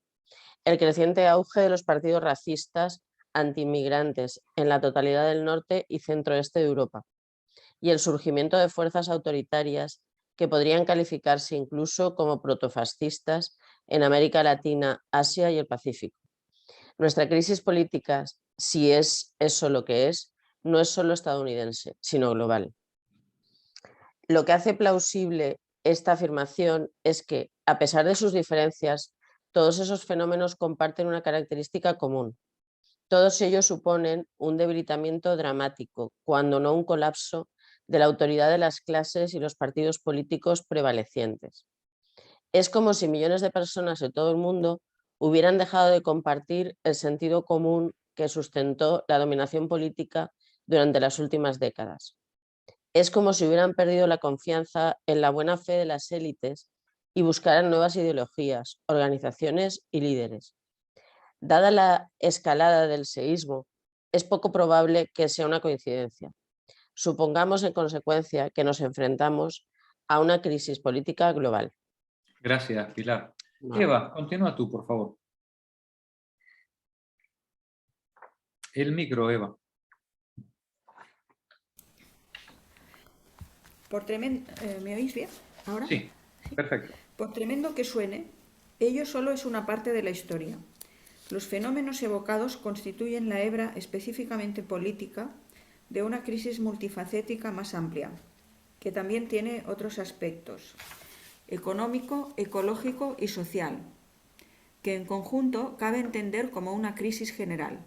El creciente auge de los partidos racistas antiinmigrantes en la totalidad del norte y centro-este de Europa, y el surgimiento de fuerzas autoritarias que podrían calificarse incluso como protofascistas en América Latina, Asia y el Pacífico. Nuestra crisis política, si es eso lo que es, no es solo estadounidense, sino global. Lo que hace plausible esta afirmación es que, a pesar de sus diferencias, todos esos fenómenos comparten una característica común. Todos ellos suponen un debilitamiento dramático, cuando no un colapso, de la autoridad de las clases y los partidos políticos prevalecientes. Es como si millones de personas de todo el mundo hubieran dejado de compartir el sentido común que sustentó la dominación política durante las últimas décadas. Es como si hubieran perdido la confianza en la buena fe de las élites y buscaran nuevas ideologías, organizaciones y líderes. Dada la escalada del seísmo, es poco probable que sea una coincidencia. Supongamos, en consecuencia, que nos enfrentamos a una crisis política global. Gracias, Pilar. Vale. Eva, continúa tú, por favor. El micro, Eva. ¿Me oís bien ahora? Sí, perfecto. Por tremendo que suene, ello solo es una parte de la historia. Los fenómenos evocados constituyen la hebra específicamente política de una crisis multifacética más amplia, que también tiene otros aspectos: económico, ecológico y social, que en conjunto cabe entender como una crisis general.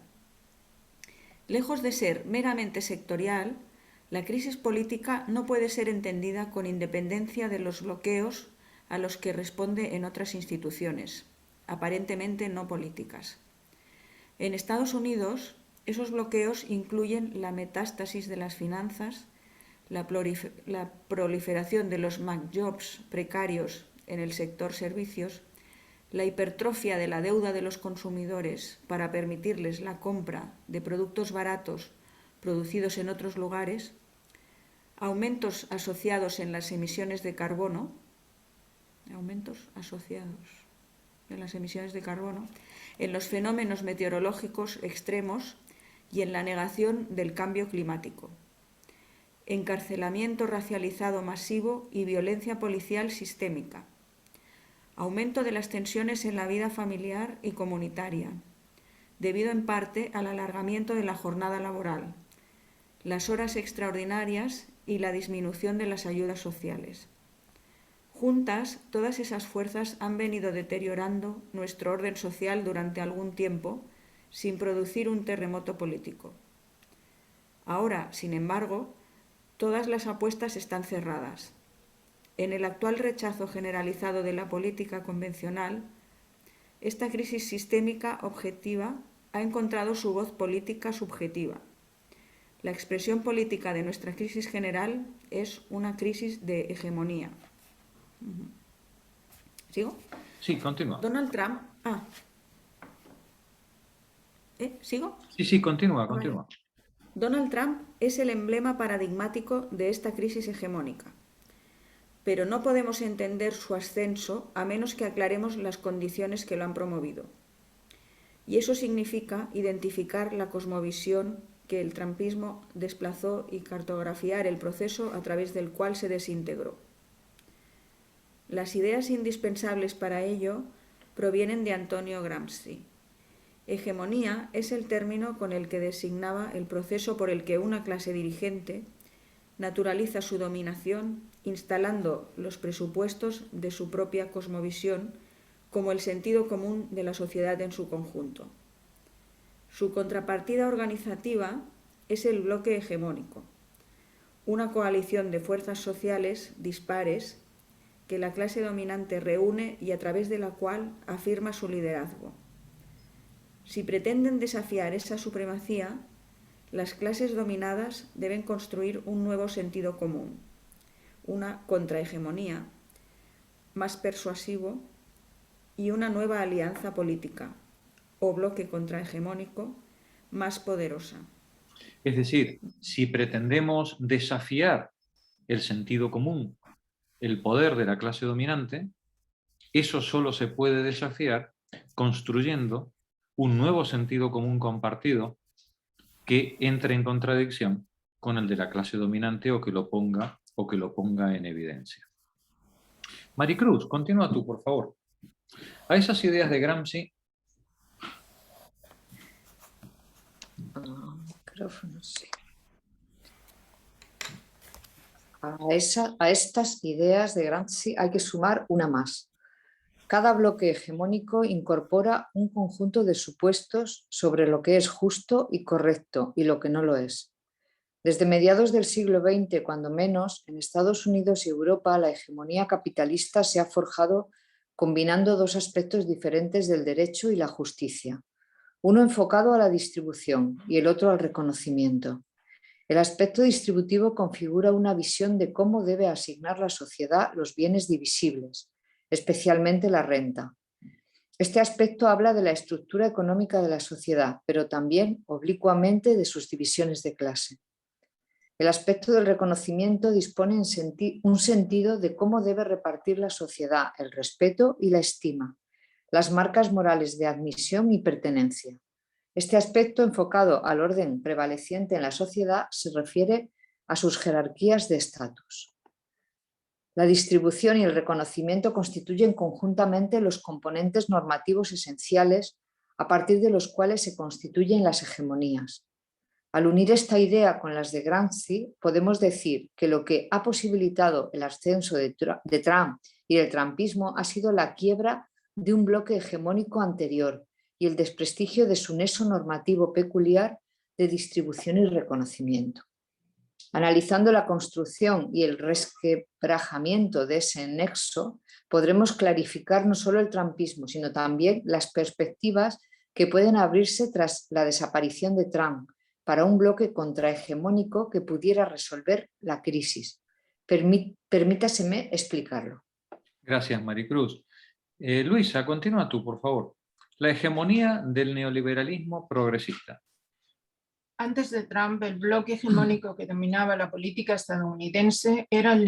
Lejos de ser meramente sectorial, la crisis política no puede ser entendida con independencia de los bloqueos a los que responde en otras instituciones, aparentemente no políticas. En Estados Unidos, esos bloqueos incluyen la metástasis de las finanzas, la proliferación de los McJobs precarios en el sector servicios, la hipertrofia de la deuda de los consumidores para permitirles la compra de productos baratos producidos en otros lugares, aumentos asociados en las emisiones de carbono, en los fenómenos meteorológicos extremos y en la negación del cambio climático, encarcelamiento racializado masivo y violencia policial sistémica, aumento de las tensiones en la vida familiar y comunitaria, debido en parte al alargamiento de la jornada laboral, las horas extraordinarias y la disminución de las ayudas sociales. Juntas, todas esas fuerzas han venido deteriorando nuestro orden social durante algún tiempo, sin producir un terremoto político. Ahora, sin embargo, todas las apuestas están cerradas. En el actual rechazo generalizado de la política convencional, esta crisis sistémica objetiva ha encontrado su voz política subjetiva. La expresión política de nuestra crisis general es una crisis de hegemonía. ¿Sigo? Sí, continúa. Donald Trump... ¿Sigo? Sí, continúa, continúa. Vale. Donald Trump es el emblema paradigmático de esta crisis hegemónica. Pero no podemos entender su ascenso a menos que aclaremos las condiciones que lo han promovido. Y eso significa identificar la cosmovisión que el trumpismo desplazó y cartografiar el proceso a través del cual se desintegró. Las ideas indispensables para ello provienen de Antonio Gramsci. Hegemonía es el término con el que designaba el proceso por el que una clase dirigente naturaliza su dominación instalando los presupuestos de su propia cosmovisión como el sentido común de la sociedad en su conjunto. Su contrapartida organizativa es el bloque hegemónico, una coalición de fuerzas sociales dispares que la clase dominante reúne y a través de la cual afirma su liderazgo. Si pretenden desafiar esa supremacía, las clases dominadas deben construir un nuevo sentido común, una contrahegemonía más persuasivo y una nueva alianza política o bloque contrahegemónico más poderosa. Es decir, si pretendemos desafiar el sentido común, el poder de la clase dominante, eso solo se puede desafiar construyendo un nuevo sentido común compartido que entre en contradicción con el de la clase dominante o que lo ponga en evidencia. Maricruz, continúa tú, por favor. A esas ideas de Gramsci... A estas ideas de Gramsci hay que sumar una más. Cada bloque hegemónico incorpora un conjunto de supuestos sobre lo que es justo y correcto y lo que no lo es. Desde mediados del siglo XX, cuando menos, en Estados Unidos y Europa la hegemonía capitalista se ha forjado combinando dos aspectos diferentes del derecho y la justicia, uno enfocado a la distribución y el otro al reconocimiento. El aspecto distributivo configura una visión de cómo debe asignar la sociedad los bienes divisibles, especialmente la renta. Este aspecto habla de la estructura económica de la sociedad, pero también oblicuamente de sus divisiones de clase. El aspecto del reconocimiento dispone en un sentido de cómo debe repartir la sociedad el respeto y la estima, las marcas morales de admisión y pertenencia. Este aspecto enfocado al orden prevaleciente en la sociedad se refiere a sus jerarquías de estatus. La distribución y el reconocimiento constituyen conjuntamente los componentes normativos esenciales a partir de los cuales se constituyen las hegemonías. Al unir esta idea con las de Gramsci, podemos decir que lo que ha posibilitado el ascenso de Trump y del trumpismo ha sido la quiebra de un bloque hegemónico anterior y el desprestigio de su nexo normativo peculiar de distribución y reconocimiento. Analizando la construcción y el resquebrajamiento de ese nexo, podremos clarificar no solo el trumpismo, sino también las perspectivas que pueden abrirse tras la desaparición de Trump para un bloque contrahegemónico que pudiera resolver la crisis. Permítaseme explicarlo. Gracias, Maricruz. Luisa, continúa tú, por favor. La hegemonía del neoliberalismo progresista. Antes de Trump, el bloque hegemónico que dominaba la política estadounidense era el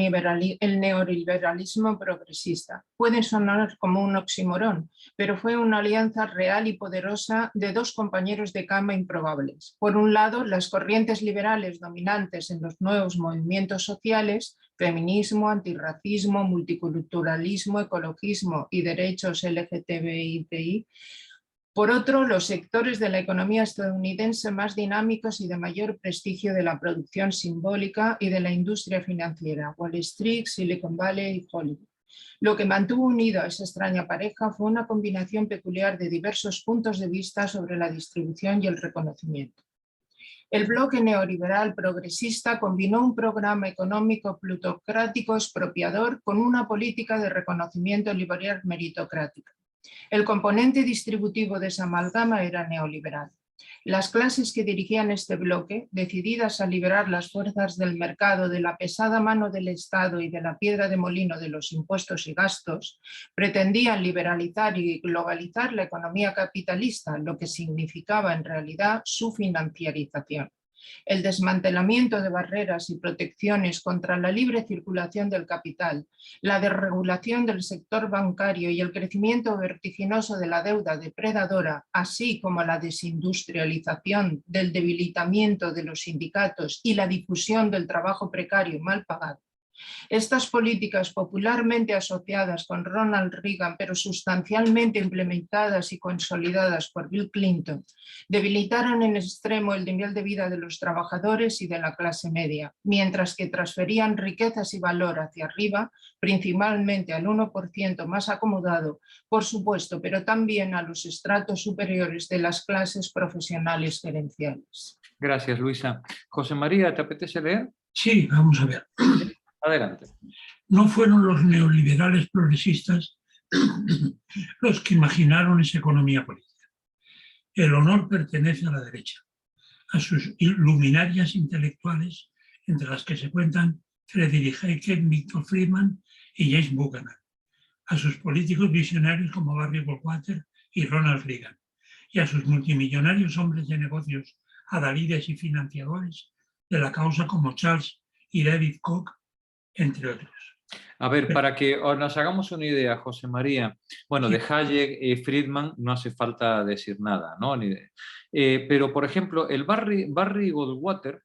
neoliberalismo progresista. Puede sonar como un oxímoron, pero fue una alianza real y poderosa de dos compañeros de cama improbables. Por un lado, las corrientes liberales dominantes en los nuevos movimientos sociales, feminismo, antirracismo, multiculturalismo, ecologismo y derechos LGTBI. Por otro, los sectores de la economía estadounidense más dinámicos y de mayor prestigio de la producción simbólica y de la industria financiera, Wall Street, Silicon Valley y Hollywood. Lo que mantuvo unido a esa extraña pareja fue una combinación peculiar de diversos puntos de vista sobre la distribución y el reconocimiento. El bloque neoliberal progresista combinó un programa económico plutocrático expropiador con una política de reconocimiento liberal meritocrática. El componente distributivo de esa amalgama era neoliberal. Las clases que dirigían este bloque, decididas a liberar las fuerzas del mercado de la pesada mano del Estado y de la piedra de molino de los impuestos y gastos, pretendían liberalizar y globalizar la economía capitalista, lo que significaba en realidad su financiarización. El desmantelamiento de barreras y protecciones contra la libre circulación del capital, la desregulación del sector bancario y el crecimiento vertiginoso de la deuda depredadora, así como la desindustrialización, del debilitamiento de los sindicatos y la difusión del trabajo precario y mal pagado. Estas políticas, popularmente asociadas con Ronald Reagan, pero sustancialmente implementadas y consolidadas por Bill Clinton, debilitaron en extremo el nivel de vida de los trabajadores y de la clase media, mientras que transferían riquezas y valor hacia arriba, principalmente al 1% más acomodado, por supuesto, pero también a los estratos superiores de las clases profesionales gerenciales. Gracias, Luisa. José María, ¿te apetece leer? Sí, vamos a ver. Adelante. No fueron los neoliberales progresistas los que imaginaron esa economía política. El honor pertenece a la derecha, a sus luminarias intelectuales, entre las que se cuentan Friedrich Hayek, Milton Friedman y James Buchanan, a sus políticos visionarios como Barry Goldwater y Ronald Reagan, y a sus multimillonarios hombres de negocios, adalides y financiadores de la causa como Charles y David Koch, entre otros. A ver, para que nos hagamos una idea, José María, bueno, de Hayek y Friedman no hace falta decir nada, ¿no? Pero, por ejemplo, el Barry Goldwater,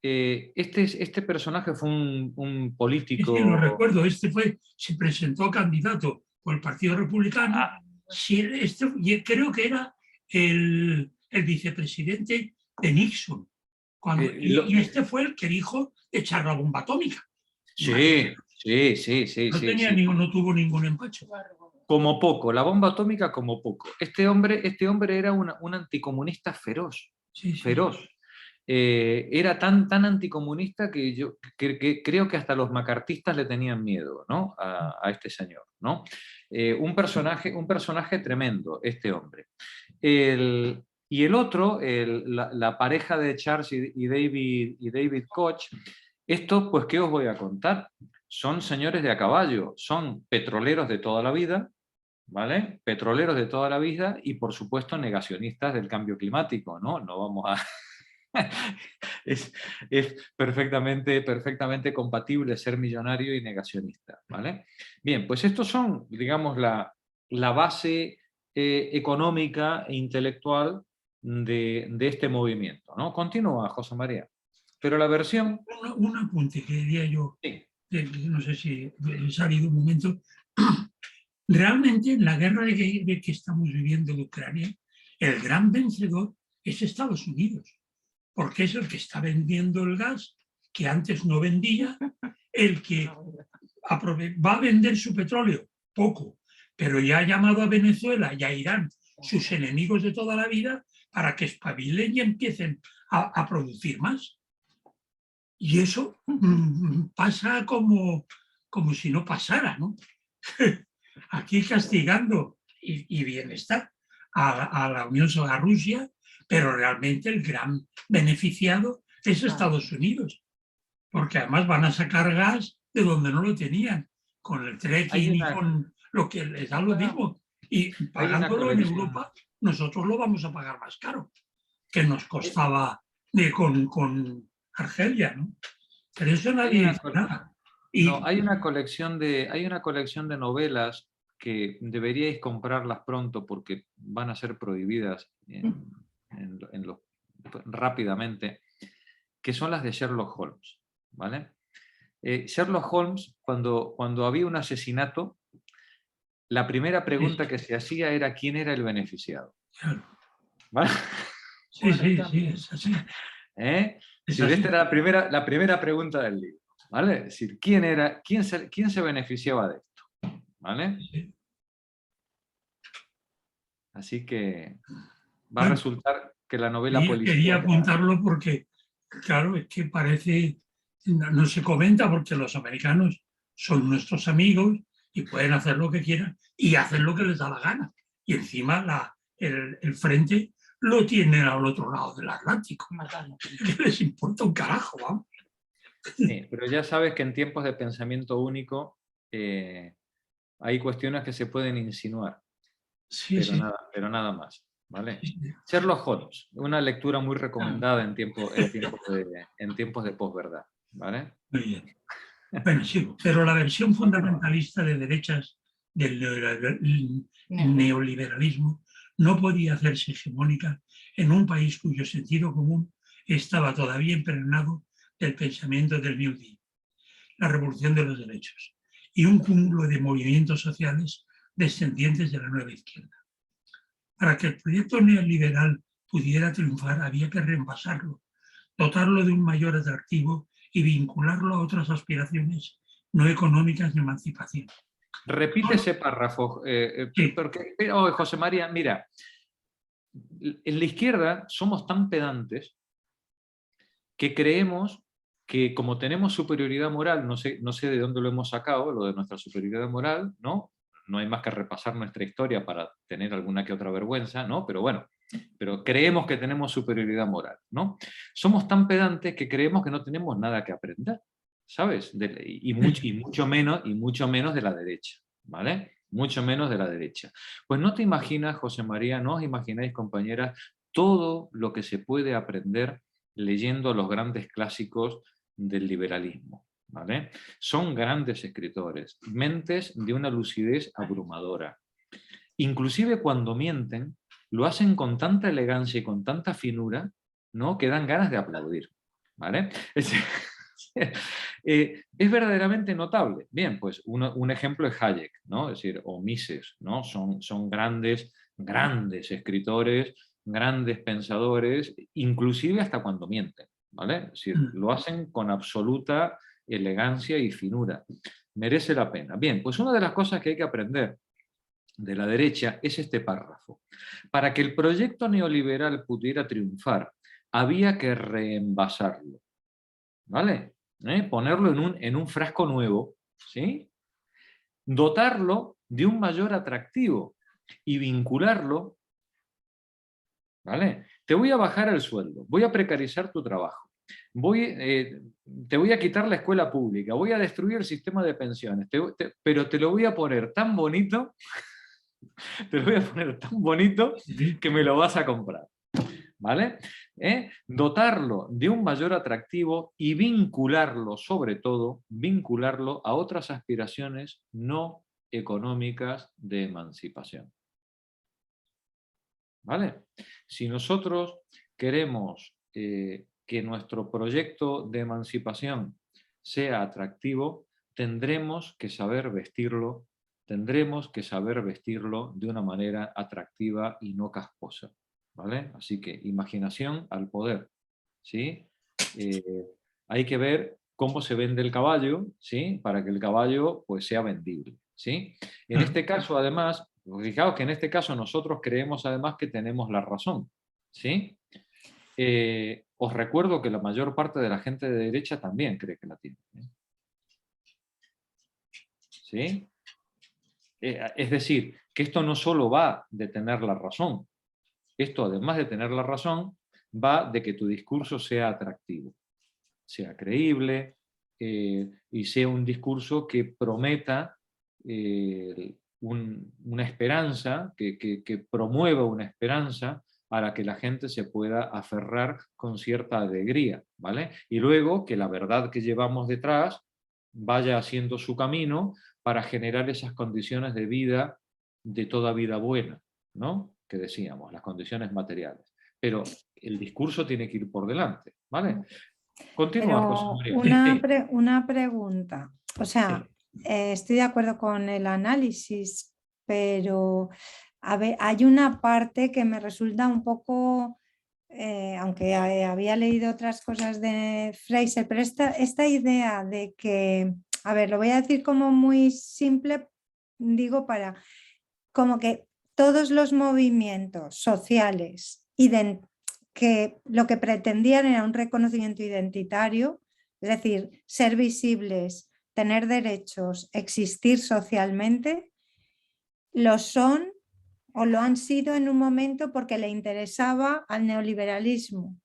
este personaje fue un político... Sí, lo recuerdo, se presentó candidato por el Partido Republicano, creo que era el vicepresidente de Nixon, y este fue el que dijo echar la bomba atómica. Sí. No tuvo ningún empacho. Como poco, la bomba atómica como poco. Este hombre era un anticomunista feroz. Feroz. Era tan anticomunista que yo creo que hasta los macartistas le tenían miedo, ¿no? a este señor, ¿no? Un personaje tremendo, este hombre. Y el otro, la pareja de Charles y David Koch, esto, pues, ¿qué os voy a contar? Son señores de a caballo, son petroleros de toda la vida, ¿vale? Petroleros de toda la vida y, por supuesto, negacionistas del cambio climático, ¿no? No vamos a... es perfectamente compatible ser millonario y negacionista, ¿vale? Bien, pues estos son, digamos, la base económica e intelectual de este movimiento, ¿no? Continúa, José María. Pero la versión... Un apunte que diría yo, sí. No sé si he salido un momento. Realmente en la guerra de que estamos viviendo de Ucrania, el gran vencedor es Estados Unidos, porque es el que está vendiendo el gas que antes no vendía, el que va a vender su petróleo, poco, pero ya ha llamado a Venezuela y a Irán, sus enemigos de toda la vida, para que espabilen y empiecen a producir más. Y eso pasa como si no pasara, ¿no? Aquí castigando, y bien está, a la Unión Soviética, a Rusia, pero realmente el gran beneficiado es Estados Unidos, porque además van a sacar gas de donde no lo tenían, con el trekking y con lo que les da lo mismo. Y pagándolo en Europa, nosotros lo vamos a pagar más caro, que nos costaba con Argelia, ¿no? Pero eso nadie dice nada. No, hay una colección de novelas que deberíais comprarlas pronto porque van a ser prohibidas rápidamente, que son las de Sherlock Holmes, ¿vale? Sherlock Holmes, cuando había un asesinato, la primera pregunta que se hacía era ¿quién era el beneficiado? Claro. ¿Vale? Sí, es así. Esta era la primera pregunta del libro, ¿vale? Es decir, ¿quién se beneficiaba de esto? ¿Vale? Así que va a resultar que la novela Quería policíaca. apuntarlo porque, claro, es que parece, no se comenta porque los americanos son nuestros amigos y pueden hacer lo que quieran y hacen lo que les da la gana. Y encima el frente lo tienen al otro lado del Atlántico. ¿Qué les importa un carajo? Vamos. Sí, pero ya sabes que en tiempos de pensamiento único hay cuestiones que se pueden insinuar, Sí, pero, sí. pero nada más. ¿Vale? Sí. Sherlock Holmes, una lectura muy recomendada en tiempos de posverdad. ¿Vale? Muy bien. Bueno, sí, pero la versión fundamentalista de derechas del neoliberalismo no podía hacerse hegemónica en un país cuyo sentido común estaba todavía impregnado del pensamiento del New Deal, la revolución de los derechos, y un cúmulo de movimientos sociales descendientes de la nueva izquierda. Para que el proyecto neoliberal pudiera triunfar había que reembasarlo, dotarlo de un mayor atractivo y vincularlo a otras aspiraciones no económicas de emancipación. Repite ese párrafo, Sí. porque, José María, mira, en la izquierda somos tan pedantes que creemos que como tenemos superioridad moral, no sé de dónde lo hemos sacado, lo de nuestra superioridad moral, ¿no? No hay más que repasar nuestra historia para tener alguna que otra vergüenza, ¿no? Pero bueno, pero creemos que tenemos superioridad moral, ¿no? Somos tan pedantes que creemos que no tenemos nada que aprender, ¿sabes? Y mucho menos de la derecha, ¿vale? Mucho menos de la derecha. Pues no te imaginas, José María, no os imagináis, compañeras, todo lo que se puede aprender leyendo los grandes clásicos del liberalismo. ¿Vale? Son grandes escritores, mentes de una lucidez abrumadora. Inclusive cuando mienten, lo hacen con tanta elegancia y con tanta finura, ¿no? Que dan ganas de aplaudir. ¿Vale? Es verdaderamente notable. Bien, pues un ejemplo es Hayek, ¿no? Es decir, o Mises, ¿no? Son grandes escritores, grandes pensadores, inclusive hasta cuando mienten. ¿Vale? Es decir, lo hacen con absoluta elegancia y finura. Merece la pena. Bien, pues una de las cosas que hay que aprender de la derecha es este párrafo. Para que el proyecto neoliberal pudiera triunfar, había que reenvasarlo. ¿Vale? Ponerlo en un frasco nuevo, ¿sí? Dotarlo de un mayor atractivo y vincularlo, ¿vale? Te voy a bajar el sueldo, voy a precarizar tu trabajo, te voy a quitar la escuela pública, voy a destruir el sistema de pensiones, pero te lo voy a poner tan bonito, que me lo vas a comprar. ¿Vale? Dotarlo de un mayor atractivo y vincularlo, sobre todo, vincularlo a otras aspiraciones no económicas de emancipación. ¿Vale? Si nosotros queremos que nuestro proyecto de emancipación sea atractivo, tendremos que saber vestirlo de una manera atractiva y no casposa. ¿Vale? Así que imaginación al poder, ¿sí? Hay que ver cómo se vende el caballo, ¿sí? Para que el caballo pues, sea vendible, ¿sí? En este caso, además, fijaos que en este caso nosotros creemos además que tenemos la razón, ¿sí? Os recuerdo que la mayor parte de la gente de derecha también cree que la tiene, ¿sí? Es decir, que esto no solo va de tener la razón, esto, además de tener la razón, va de que tu discurso sea atractivo, sea creíble y sea un discurso que prometa una esperanza, que promueva una esperanza a la que la gente se pueda aferrar con cierta alegría, ¿vale? Y luego que la verdad que llevamos detrás vaya haciendo su camino para generar esas condiciones de vida, de toda vida buena, ¿no? Que decíamos, las condiciones materiales. Pero el discurso tiene que ir por delante, ¿vale? Continúa, José María. Una pregunta. O sea, estoy de acuerdo con el análisis, pero a ver, hay una parte que me resulta un poco, aunque había leído otras cosas de Fraser, pero esta idea de que, a ver, lo voy a decir como muy simple, digo como que todos los movimientos sociales que lo que pretendían era un reconocimiento identitario, es decir, ser visibles, tener derechos, existir socialmente, lo son o lo han sido en un momento porque le interesaba al neoliberalismo.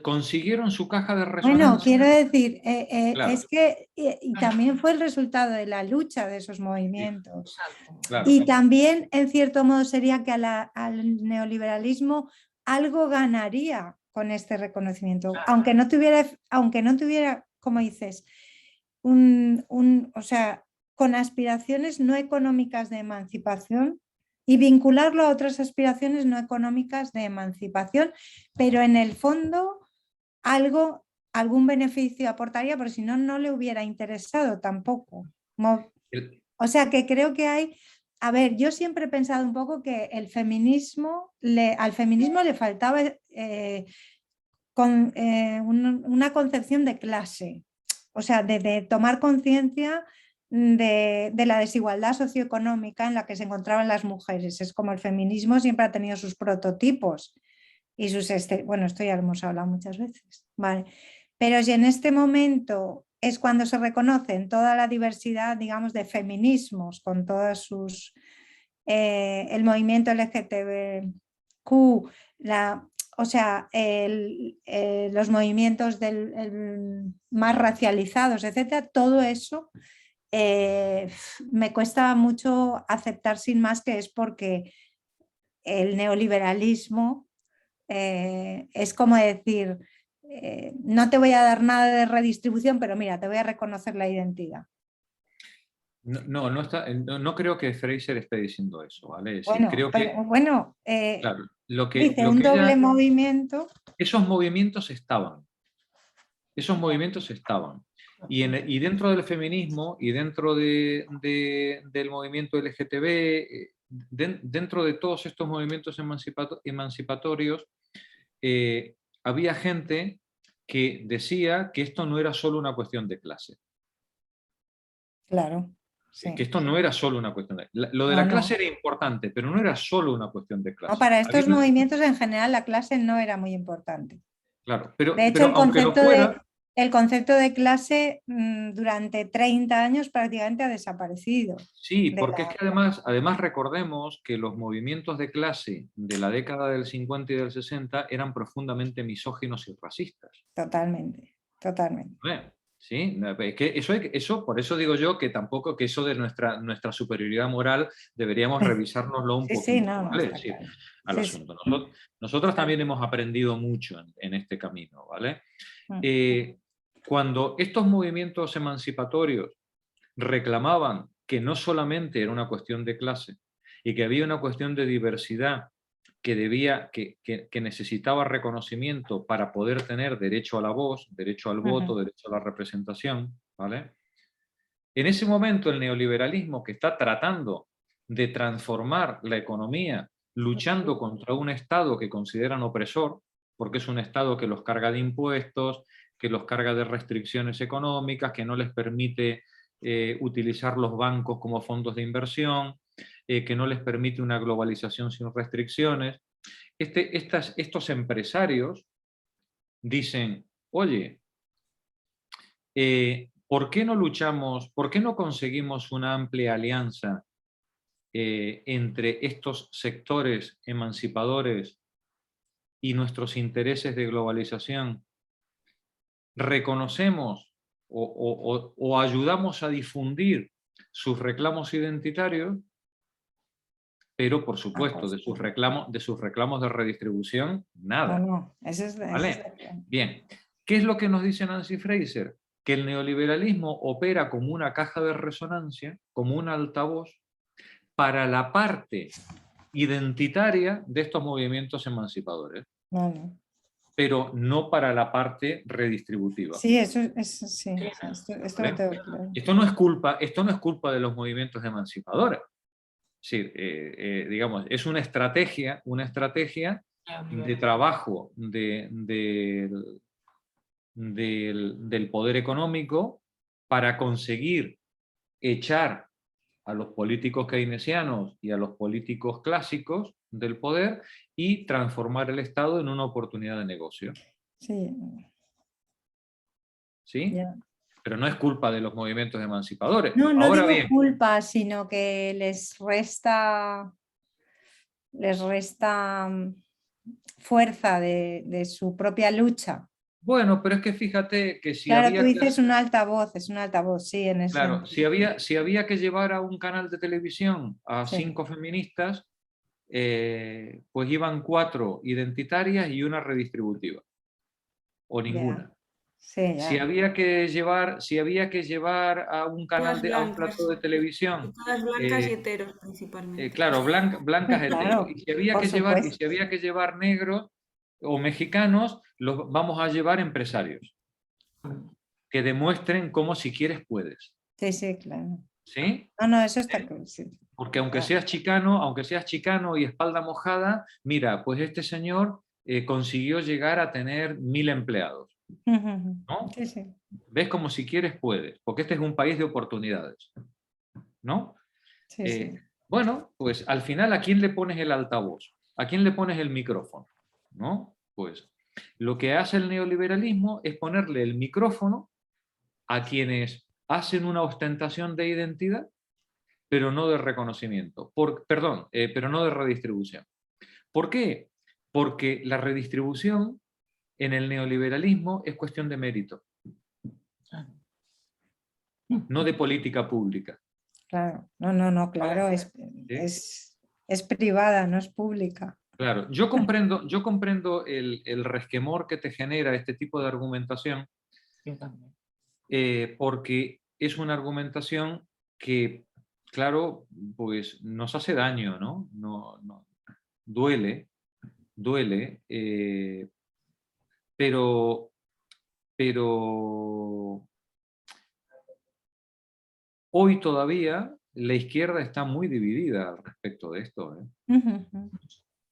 Consiguieron su caja de resonancia. Bueno, quiero decir, Claro. es que y también fue el resultado de la lucha de esos movimientos. Claro. Y también, en cierto modo, sería que al neoliberalismo algo ganaría con este reconocimiento, aunque no tuviera, como dices, o sea, con aspiraciones no económicas de emancipación y vincularlo a otras aspiraciones no económicas de emancipación, pero en el fondo algún beneficio aportaría, porque si no, no le hubiera interesado tampoco. O sea que creo que hay, a ver, yo siempre he pensado un poco que al feminismo le faltaba una concepción de clase, o sea, de tomar conciencia de la desigualdad socioeconómica en la que se encontraban las mujeres. Es como el feminismo siempre ha tenido sus prototipos y bueno, esto ya lo hemos hablado muchas veces, ¿vale? Pero si en este momento es cuando se reconocen toda la diversidad, digamos, de feminismos, con todas sus, el movimiento LGTBQ, o sea, los movimientos más racializados, etcétera, todo eso me cuesta mucho aceptar sin más que es porque el neoliberalismo es como decir, no te voy a dar nada de redistribución, pero mira, te voy a reconocer la identidad. No creo que Fraser esté diciendo eso, ¿vale? Es Bueno, decir, creo pero, bueno, claro, dice un doble movimiento. Esos movimientos estaban. Esos movimientos estaban. Y dentro del feminismo y dentro del movimiento LGTB, dentro de todos estos movimientos emancipatorios, había gente que decía que esto no era solo una cuestión de clase. Claro. Sí. Que esto no era solo una cuestión de... Lo de la clase era importante, pero no era solo una cuestión de clase. No, para estos movimientos en general la clase no era muy importante. Claro, pero, de hecho, pero aunque lo fuera... el concepto de clase durante 30 años prácticamente ha desaparecido. Sí, porque es que además recordemos que los movimientos de clase de la década del 50 y del 60 eran profundamente misóginos y racistas. Totalmente, totalmente. Sí, es que eso, por eso digo yo que tampoco que eso de nuestra superioridad moral deberíamos revisárnoslo un poquito, sí, no, ¿vale? No, claro. Al asunto. Nosotros también hemos aprendido mucho en este camino, ¿vale? Cuando estos movimientos emancipatorios reclamaban que no solamente era una cuestión de clase y que había una cuestión de diversidad que necesitaba reconocimiento para poder tener derecho a la voz, derecho al voto, derecho a la representación, ¿vale? En ese momento el neoliberalismo, que está tratando de transformar la economía luchando contra un Estado que consideran opresor, porque es un Estado que los carga de impuestos, que los carga de restricciones económicas, que no les permite utilizar los bancos como fondos de inversión, que no les permite una globalización sin restricciones. Estos empresarios dicen, oye, ¿por qué no luchamos, por qué no conseguimos una amplia alianza entre estos sectores emancipadores y nuestros intereses de globalización? Reconocemos o ayudamos a difundir sus reclamos identitarios, pero por supuesto de sus reclamos de redistribución, nada. No, ¿vale? Bien, ¿qué es lo que nos dice Nancy Fraser? Que el neoliberalismo opera como una caja de resonancia, como un altavoz, para la parte identitaria de estos movimientos emancipadores. Vale. Pero no para la parte redistributiva. Sí, esto lo tengo claro. Esto no es culpa de los movimientos emancipadores. Sí, digamos, es una estrategia de trabajo del poder económico para conseguir echar a los políticos keynesianos y a los políticos clásicos del poder y transformar el Estado en una oportunidad de negocio. Sí. ¿Sí? Ya. Pero no es culpa de los movimientos emancipadores. No, no Ahora digo bien, culpa, sino que les resta fuerza de su propia lucha. bueno, pero es que fíjate que si Claro, había tú que dices es un altavoz, sí, en ese claro, sentido. si había que llevar a un canal de televisión a Sí. 5 feministas, pues iban 4 identitarias y una redistributiva. O ninguna. Ya. Sí, Si ya. había que llevar a un canal Todas a un blancas, plato de televisión, todas blancas y heteros principalmente. claro, blancas heteros. Claro, Y si había por supuesto. que llevar negros o mexicanos, los vamos a llevar empresarios que demuestren cómo si quieres puedes. Sí, sí, claro. ¿Sí? No, eso está claro, sí. Porque aunque Claro. seas chicano y espalda mojada, mira, pues este señor consiguió llegar a tener 1000 empleados. ¿No? Sí, sí. ¿Ves? Como si quieres puedes, porque este es un país de oportunidades. ¿No? Sí, sí. Bueno, pues al final, ¿a quién le pones el altavoz? ¿A quién le pones el micrófono? ¿No? Pues lo que hace el neoliberalismo es ponerle el micrófono a quienes hacen una ostentación de identidad, pero no de reconocimiento. Pero no de redistribución. ¿Por qué? Porque la redistribución en el neoliberalismo es cuestión de mérito, no de política pública. Claro. No, claro, es privada, no es pública. Claro, yo comprendo el resquemor que te genera este tipo de argumentación, porque es una argumentación que, claro, pues nos hace daño, ¿no? Duele, pero hoy todavía la izquierda está muy dividida al respecto de esto, ¿eh?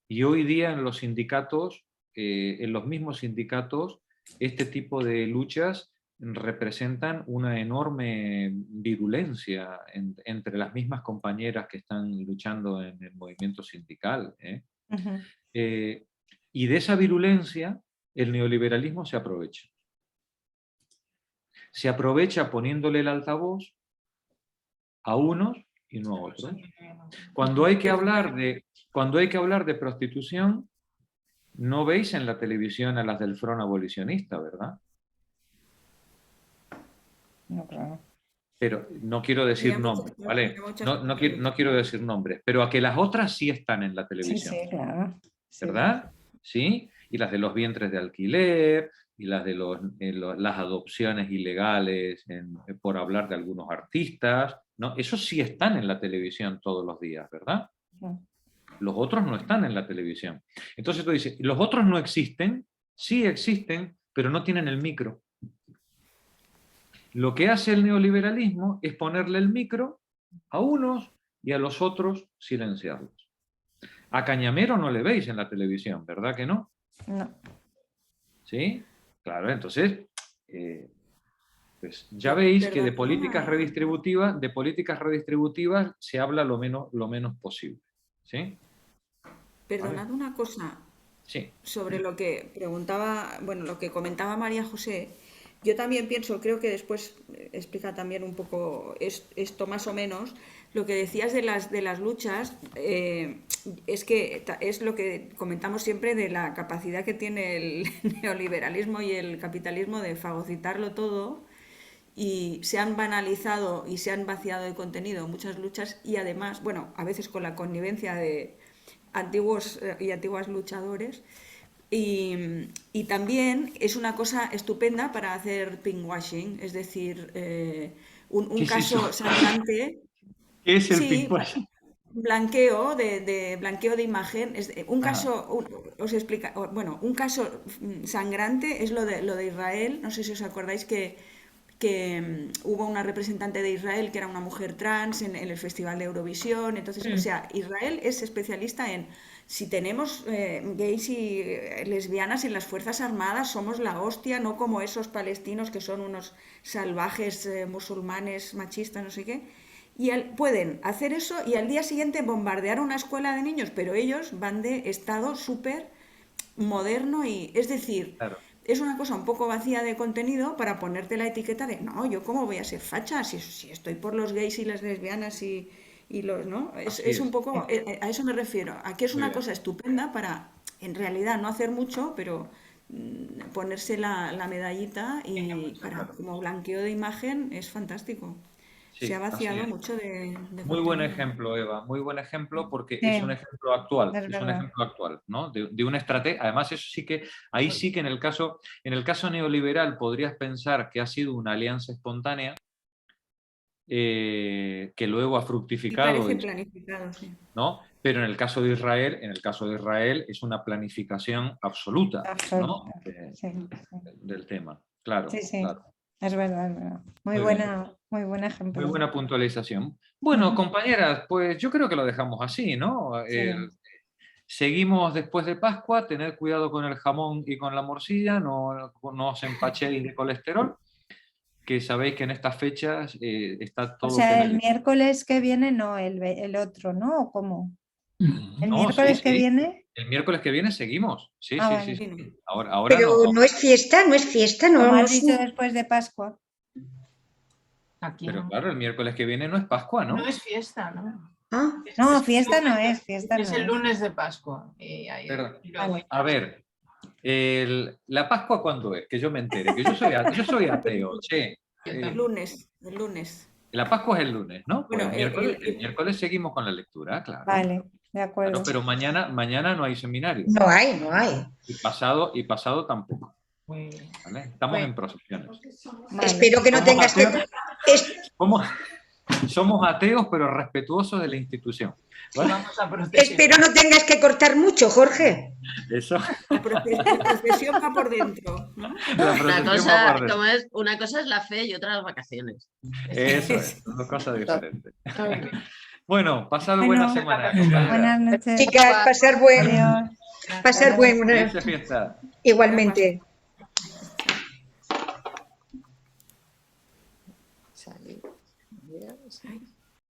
Y hoy día en los sindicatos, en los mismos sindicatos, este tipo de luchas representan una enorme virulencia entre las mismas compañeras que están luchando en el movimiento sindical, ¿eh? Y de esa virulencia el neoliberalismo se aprovecha. Se aprovecha poniéndole el altavoz a unos y no a otros. Cuando hay que hablar de prostitución, no veis en la televisión a las del Front Abolicionista, ¿verdad? No, claro. Pero no quiero decir nombres, ¿vale? No quiero decir nombres, pero a que las otras sí están en la televisión. Sí, claro. Sí. ¿Verdad? ¿Sí? Y las de los vientres de alquiler, y las de las adopciones ilegales, por hablar de algunos artistas, ¿no? Esos sí están en la televisión todos los días, ¿verdad? Los otros no están en la televisión. Entonces tú dices, ¿los otros no existen? Sí existen, pero no tienen el micro. Lo que hace el neoliberalismo es ponerle el micro a unos y a los otros silenciarlos. A Cañamero no le veis en la televisión, ¿verdad que no? No. ¿Sí? Claro, entonces, pues ya veis que de políticas redistributivas se habla lo menos posible. ¿Sí? Perdonad una cosa. Sí. Sobre lo que preguntaba, bueno, lo que comentaba María José. Yo también pienso, creo que después explica también un poco esto más o menos. Lo que decías de las luchas, es que es lo que comentamos siempre de la capacidad que tiene el neoliberalismo y el capitalismo de fagocitarlo todo, y se han banalizado y se han vaciado de contenido muchas luchas, y además, bueno, a veces con la connivencia de antiguos y antiguas luchadores. Y también es una cosa estupenda para hacer pinkwashing, es decir, un caso sangrante. ¿Qué es el pinkwashing? Blanqueo de imagen. Un caso, os explica, bueno, un caso sangrante es lo de Israel. No sé si os acordáis que hubo una representante de Israel que era una mujer trans en el Festival de Eurovisión. Entonces, o sea, Israel es especialista en, si tenemos gays y lesbianas en las Fuerzas Armadas, somos la hostia, no como esos palestinos que son unos salvajes musulmanes machistas, no sé qué. y pueden hacer eso y al día siguiente bombardear una escuela de niños, pero ellos van de estado súper moderno y, es decir, Claro. es una cosa un poco vacía de contenido para ponerte la etiqueta de no, yo cómo voy a ser facha si estoy por los gays y las lesbianas y los, ¿no? Es un poco, a eso me refiero. Aquí es Muy una bien. cosa estupenda para, en realidad, no hacer mucho, pero ponerse la medallita y para como blanqueo de imagen es fantástico. Sí, Se ha así vaciado es. mucho de Muy buen contenido. ejemplo, Eva, muy buen ejemplo porque Sí, es un ejemplo actual, es es un verdad. ejemplo actual, ¿no? De una estrategia. Además, eso sí que, ahí sí que en el caso neoliberal podrías pensar que ha sido una alianza espontánea que luego ha Y fructificado, parece planificado, sí. ¿no? Pero en el caso de Israel es una planificación absoluta, ¿no? Absoluta. Sí, Del tema, claro, sí, sí. claro. Es verdad, es verdad. Muy Muy bien. buen ejemplo. Muy buena puntualización. Bueno, compañeras, pues yo creo que lo dejamos así, ¿no? Sí. Seguimos después de Pascua, tener cuidado con el jamón y con la morcilla, no os empachéis de colesterol, que sabéis que en estas fechas está O todo sea, el penalizado. miércoles que viene no, el otro, ¿no? ¿O cómo? ¿El No, miércoles que viene? El miércoles que viene seguimos. Sí, Ah, sí, vale. sí. Sí. Ahora Pero no. no es fiesta, no es fiesta, no, Como no has es dicho después de Pascua. Aquí Pero no. claro, el miércoles que viene no es Pascua, ¿no? No es fiesta, ¿no? Ah, No, el fiesta no lunes es, fiesta es no el es. lunes de Pascua. Perdón. Y luego Vale. A ver, la Pascua ¿cuándo es? Que yo me entere, que yo soy ateo, che. El lunes. La Pascua es el lunes, ¿no? Pues Bueno, el miércoles seguimos con la lectura, claro. Vale, de acuerdo. Claro, pero mañana no hay seminario. no hay, no hay. Y pasado tampoco. Muy bien. ¿Vale? Estamos Bueno. en procesiones. Vale. Espero que no Somos tengas que... ateos. Somos ateos, pero respetuosos de la institución. ¿Vale? Vamos a procesión. Espero no tengas que cortar mucho, Jorge. Eso. La procesión va por dentro, ¿no? La procesión va por dentro. Una cosa es la fe y otra las vacaciones. Eso es, son dos cosas diferentes. Muy bien. Bueno, pasad Bueno, buena semana. Buenas noches. Chicas, pasar buen... Adiós. Pasar buen... Feliz fiesta. Igualmente. Salir. Mira, sí.